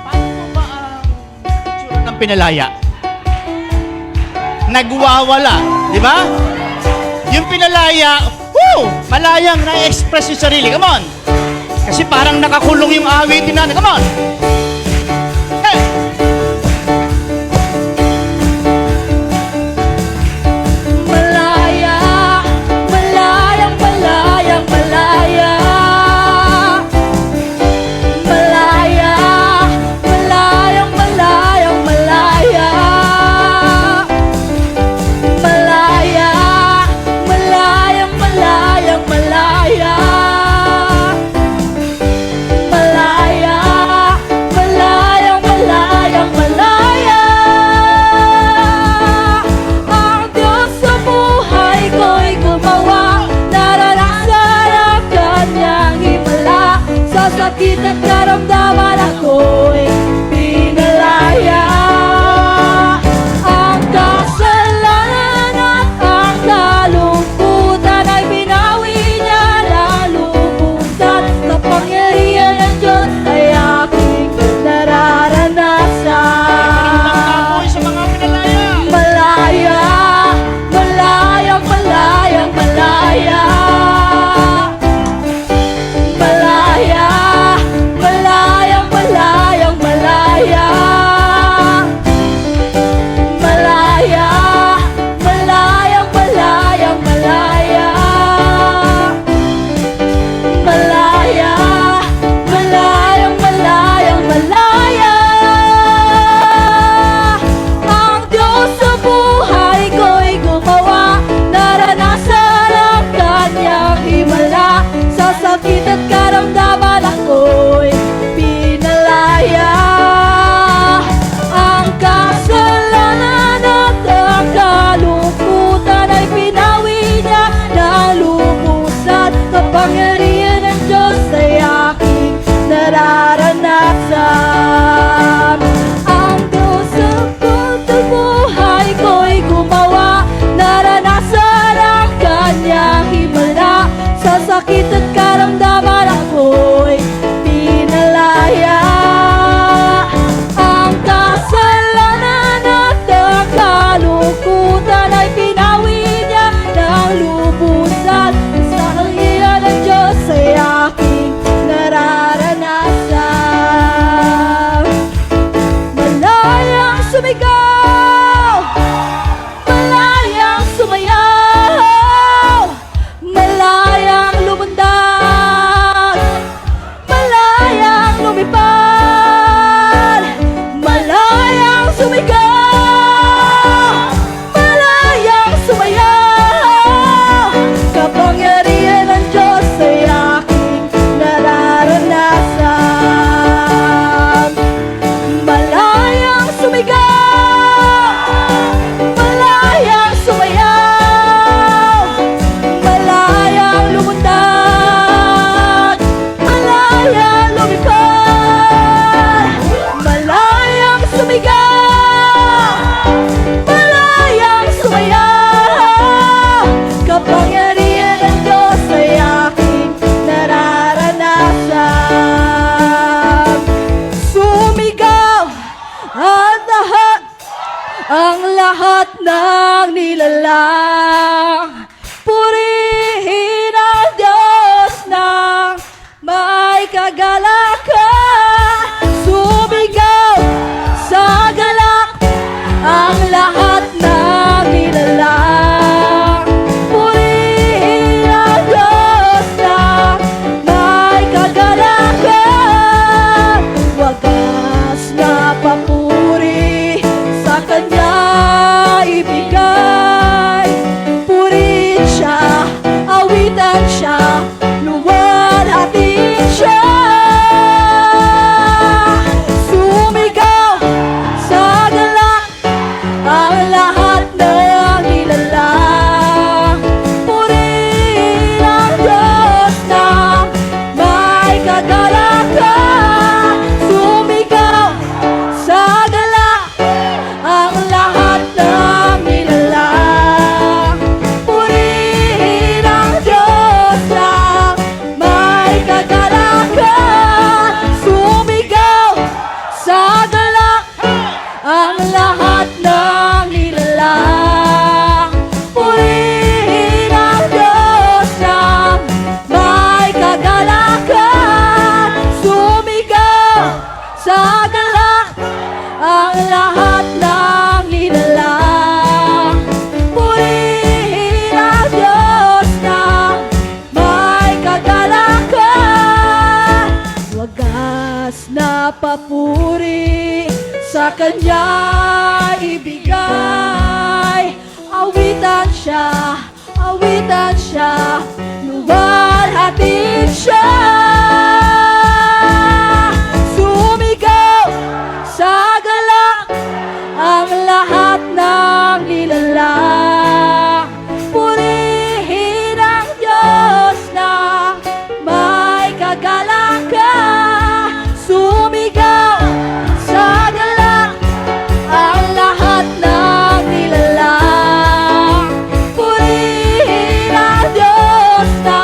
Paano po ba ang itsura ng pinalaya? Nagwawala, di ba? Yung pinalaya, malayang na-express yung sarili. Come on! Kasi parang nakakulong yung awitin natin. Come on! Hey! Malaya, malayang, malayang, malaya. Malaya, malayang, malayang, malaya. Malaya, malayang, malayang, malaya. Malaya, sa Kanya ibigay. Awitan siya, luwalhatin siya. Sumigaw sa galak ang lahat ng nilalang. Purihin ang Diyos na may kagalakan. Sumigaw sa galak ang lahat ng nilalang. Purihin ang Diyos na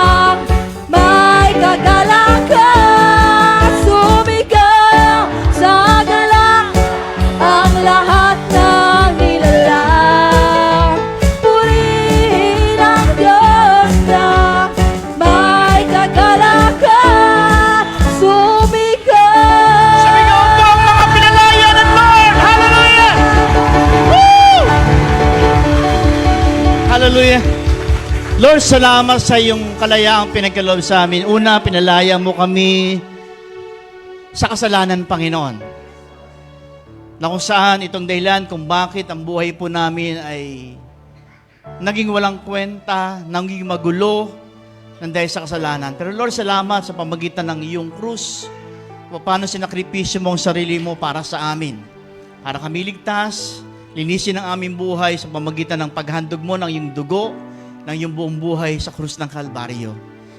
may kagalakan. Sumigaw sa galak ang lahat ng nilalang. Purihin ang Diyos na may kagalakan. Sumigaw! Sumigaw po ang mga pinalaya ng Lord! Hallelujah! Woo! Hallelujah! Lord, salamat sa iyong kalayaang pinagkaloob sa amin. Una, pinalaya mo kami sa kasalanan, Panginoon. Na kung saan itong dahilan kung bakit ang buhay po namin ay naging walang kwenta, naging magulo, nang dahil sa kasalanan. Pero Lord, salamat sa pamagitan ng iyong krus, paano sinakripisyo mo ang sarili mo para sa amin. Para kami ligtas, linisin ang aming buhay sa pamagitan ng paghandog mo ng iyong dugo, ng iyong buong buhay sa krus ng Kalbaryo.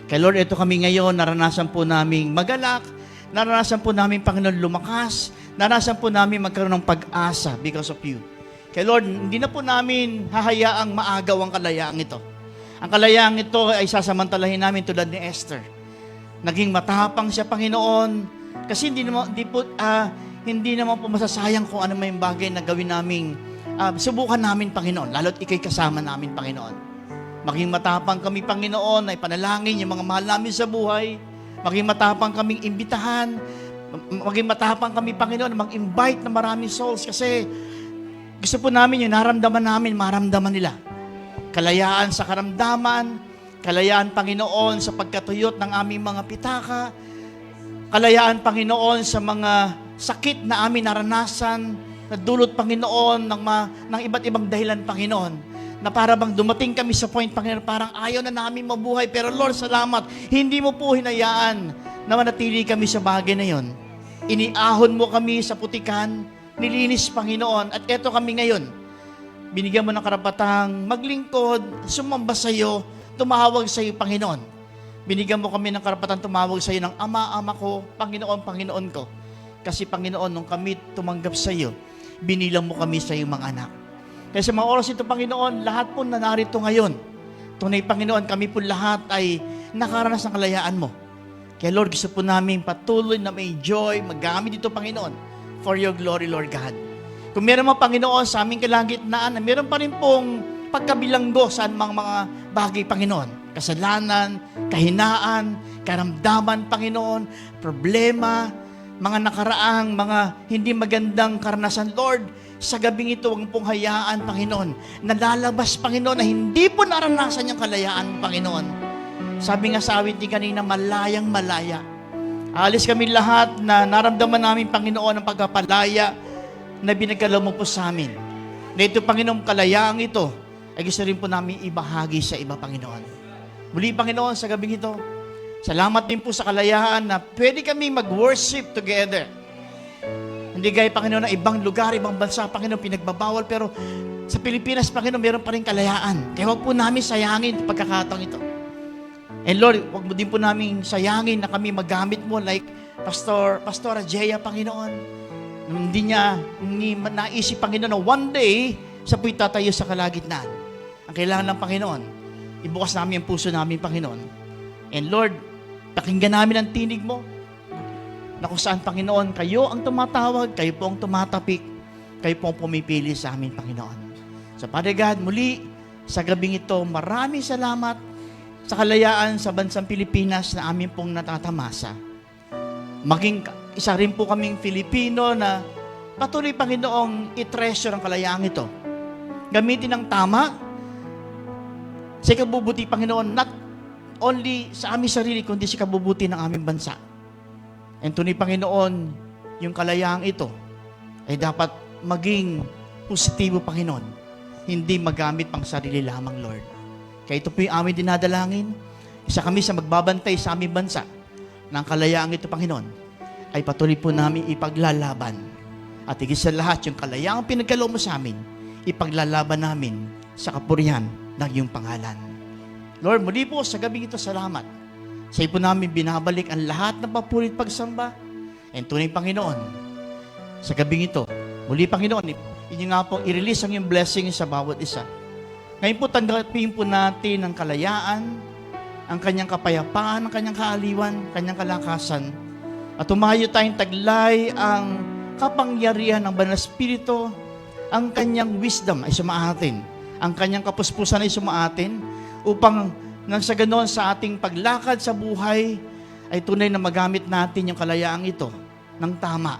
Kaya Lord, ito kami ngayon, naranasan po naming magalak, naranasan po namin, Panginoon, lumakas, naranasan po namin magkaroon ng pag-asa because of you. Kaya Lord, hindi na po namin hahayaang maagaw ang kalayaang ito. Ang kalayaang ito ay sasamantalahin namin tulad ni Esther. Naging matapang siya, Panginoon, kasi hindi naman po masasayang kung ano may bagay na gawin namin. Subukan namin, Panginoon, lalo't ikay kasama namin, Panginoon. Maging matapang kami, Panginoon, ay panalangin yung mga mahal namin sa buhay. Maging matapang kaming imbitahan. Maging matapang kami, Panginoon, mag-invite na maraming souls kasi gusto po namin yung naramdaman namin, maramdaman nila. Kalayaan sa karamdaman, kalayaan, Panginoon, sa pagkatuyot ng aming mga pitaka, kalayaan, Panginoon, sa mga sakit na aming naranasan, na dulot, Panginoon, ng iba't ibang dahilan, Panginoon, na para bang dumating kami sa point, Panginoon, parang ayaw na namin mabuhay. Pero Lord, salamat, hindi mo po hinayaan na manatili kami sa bagay na yon. Iniahon mo kami sa putikan, nilinis, Panginoon, at eto kami ngayon. Binigyan mo ng karapatang maglingkod, sumamba sa iyo, tumawag sa iyo, Panginoon. Binigyan mo kami ng karapatang tumawag sa iyo ng Ama ko, Panginoon, Panginoon ko. Kasi, Panginoon, nung kami tumanggap sa iyo, binilang mo kami sa iyong mga anak. Kaya sa mga oras ito, Panginoon, lahat po na narito ngayon, tunay, Panginoon, kami po lahat ay nakaranas ng kalayaan mo. Kaya Lord, gusto po namin patuloy na may joy, magamit ito, Panginoon, for your glory, Lord God. Kung meron mo, Panginoon, sa aming kalagitnaan, meron pa rin pong pagkabilanggo sa mga bagay, Panginoon. Kasalanan, kahinaan, karamdaman, Panginoon, problema, mga nakaraang, mga hindi magandang karanasan, Lord. Sa gabing ito, huwag pong hayaan, Panginoon, nalalabas, Panginoon, na hindi po naranasan yung kalayaan, Panginoon. Sabi nga sa awit ni kanina, malayang malaya. Alis kami lahat na naramdaman namin, Panginoon, ang pagkapalaya na binagalaw mo po sa amin. Na ito, Panginoon, kalayaang ito, ay gusto rin po namin ibahagi sa iba, Panginoon. Muli, Panginoon, sa gabing ito, salamat din po sa kalayaan na pwede kami mag-worship together. Hindi gaya, Panginoon, na ibang lugar, ibang bansa, Panginoon, pinagbabawal, pero sa Pilipinas, Panginoon, meron pa rin kalayaan. Kaya huwag po namin sayangin ang pagkakataong ito. And Lord, huwag mo din po namin sayangin na kami magamit mo like Pastora Jaya, Panginoon. Hindi naisip, Panginoon, na one day, siya po'y tatayo sa kalagitnaan. Ang kailangan ng Panginoon, ibukas namin ang puso namin, Panginoon. And Lord, pakinggan namin ang tinig mo, na kung saan, Panginoon, kayo ang tumatawag, kayo po ang tumatapik, kayo po ang pumipili sa amin, Panginoon. So, Father God, muli, sa gabing ito, maraming salamat sa kalayaan sa bansang Pilipinas na amin pong natatamasa. Maging isa rin po kaming Filipino na patuloy, Panginoong, i-treasure ang kalayaang ito. Gamitin ng tama, sa ikabubuti, Panginoon, not only sa aming sarili, kundi sa ikabubuti ng aming bansa. And tunay, Panginoon, yung kalayaang ito ay dapat maging positibo, Panginoon. Hindi magamit pang sarili lamang, Lord. Kaya ito po yung aming dinadalangin. Isa kami sa magbabantay sa aming bansa ng kalayaan ito, Panginoon, ay patuloy po namin ipaglalaban. At higit sa lahat, yung kalayaang pinagkaloob mo sa amin, ipaglalaban namin sa kapurihan ng iyong pangalan. Lord, muli po sa gabi ito, salamat. Sa iyo po namin binabalik ang lahat ng papurit pagsamba. And tunay, Panginoon, sa gabi ito, muli, Panginoon, inyo nga po i-release ang iyong blessing sa bawat isa. Ngayon po, tanggapin po natin ang kalayaan, ang kanyang kapayapaan, ang kanyang kaaliwan, kanyang kalakasan. At umayo tayong taglay ang kapangyarihan ng Banal na Espiritu, ang kanyang wisdom ay sumaatin, ang kanyang kapuspusan ay sumaatin, upang nang sa ganoon sa ating paglakad sa buhay, ay tunay na magamit natin yung kalayaang ito ng tama.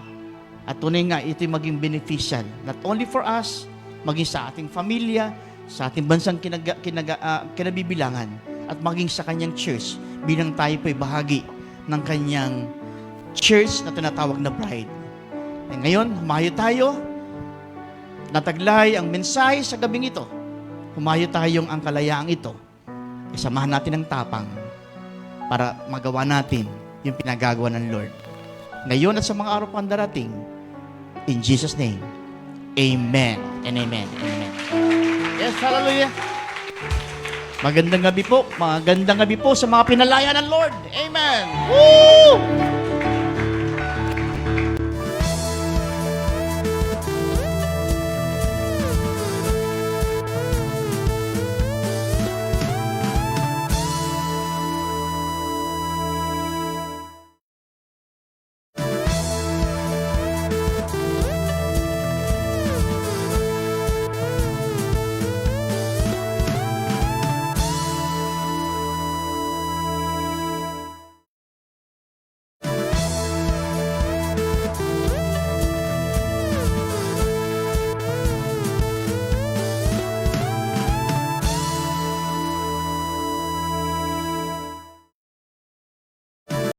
At tunay nga, ito maging beneficial, not only for us, maging sa ating pamilya, sa ating bansang kinabibilangan, at maging sa kanyang church, bilang tayo po'y bahagi ng kanyang church na tinatawag na bride. And ngayon, humayo tayo, nataglay ang mensahe sa gabing ito. Humayo tayong ang kalayaang ito. Isamahan natin ang tapang para magawa natin yung pinagagawa ng Lord. Ngayon at sa mga araw pang darating, in Jesus' name, Amen and Amen. Amen. Yes, hallelujah. Magandang gabi po. Magandang gabi po sa mga pinalaya ng Lord. Amen. Woo!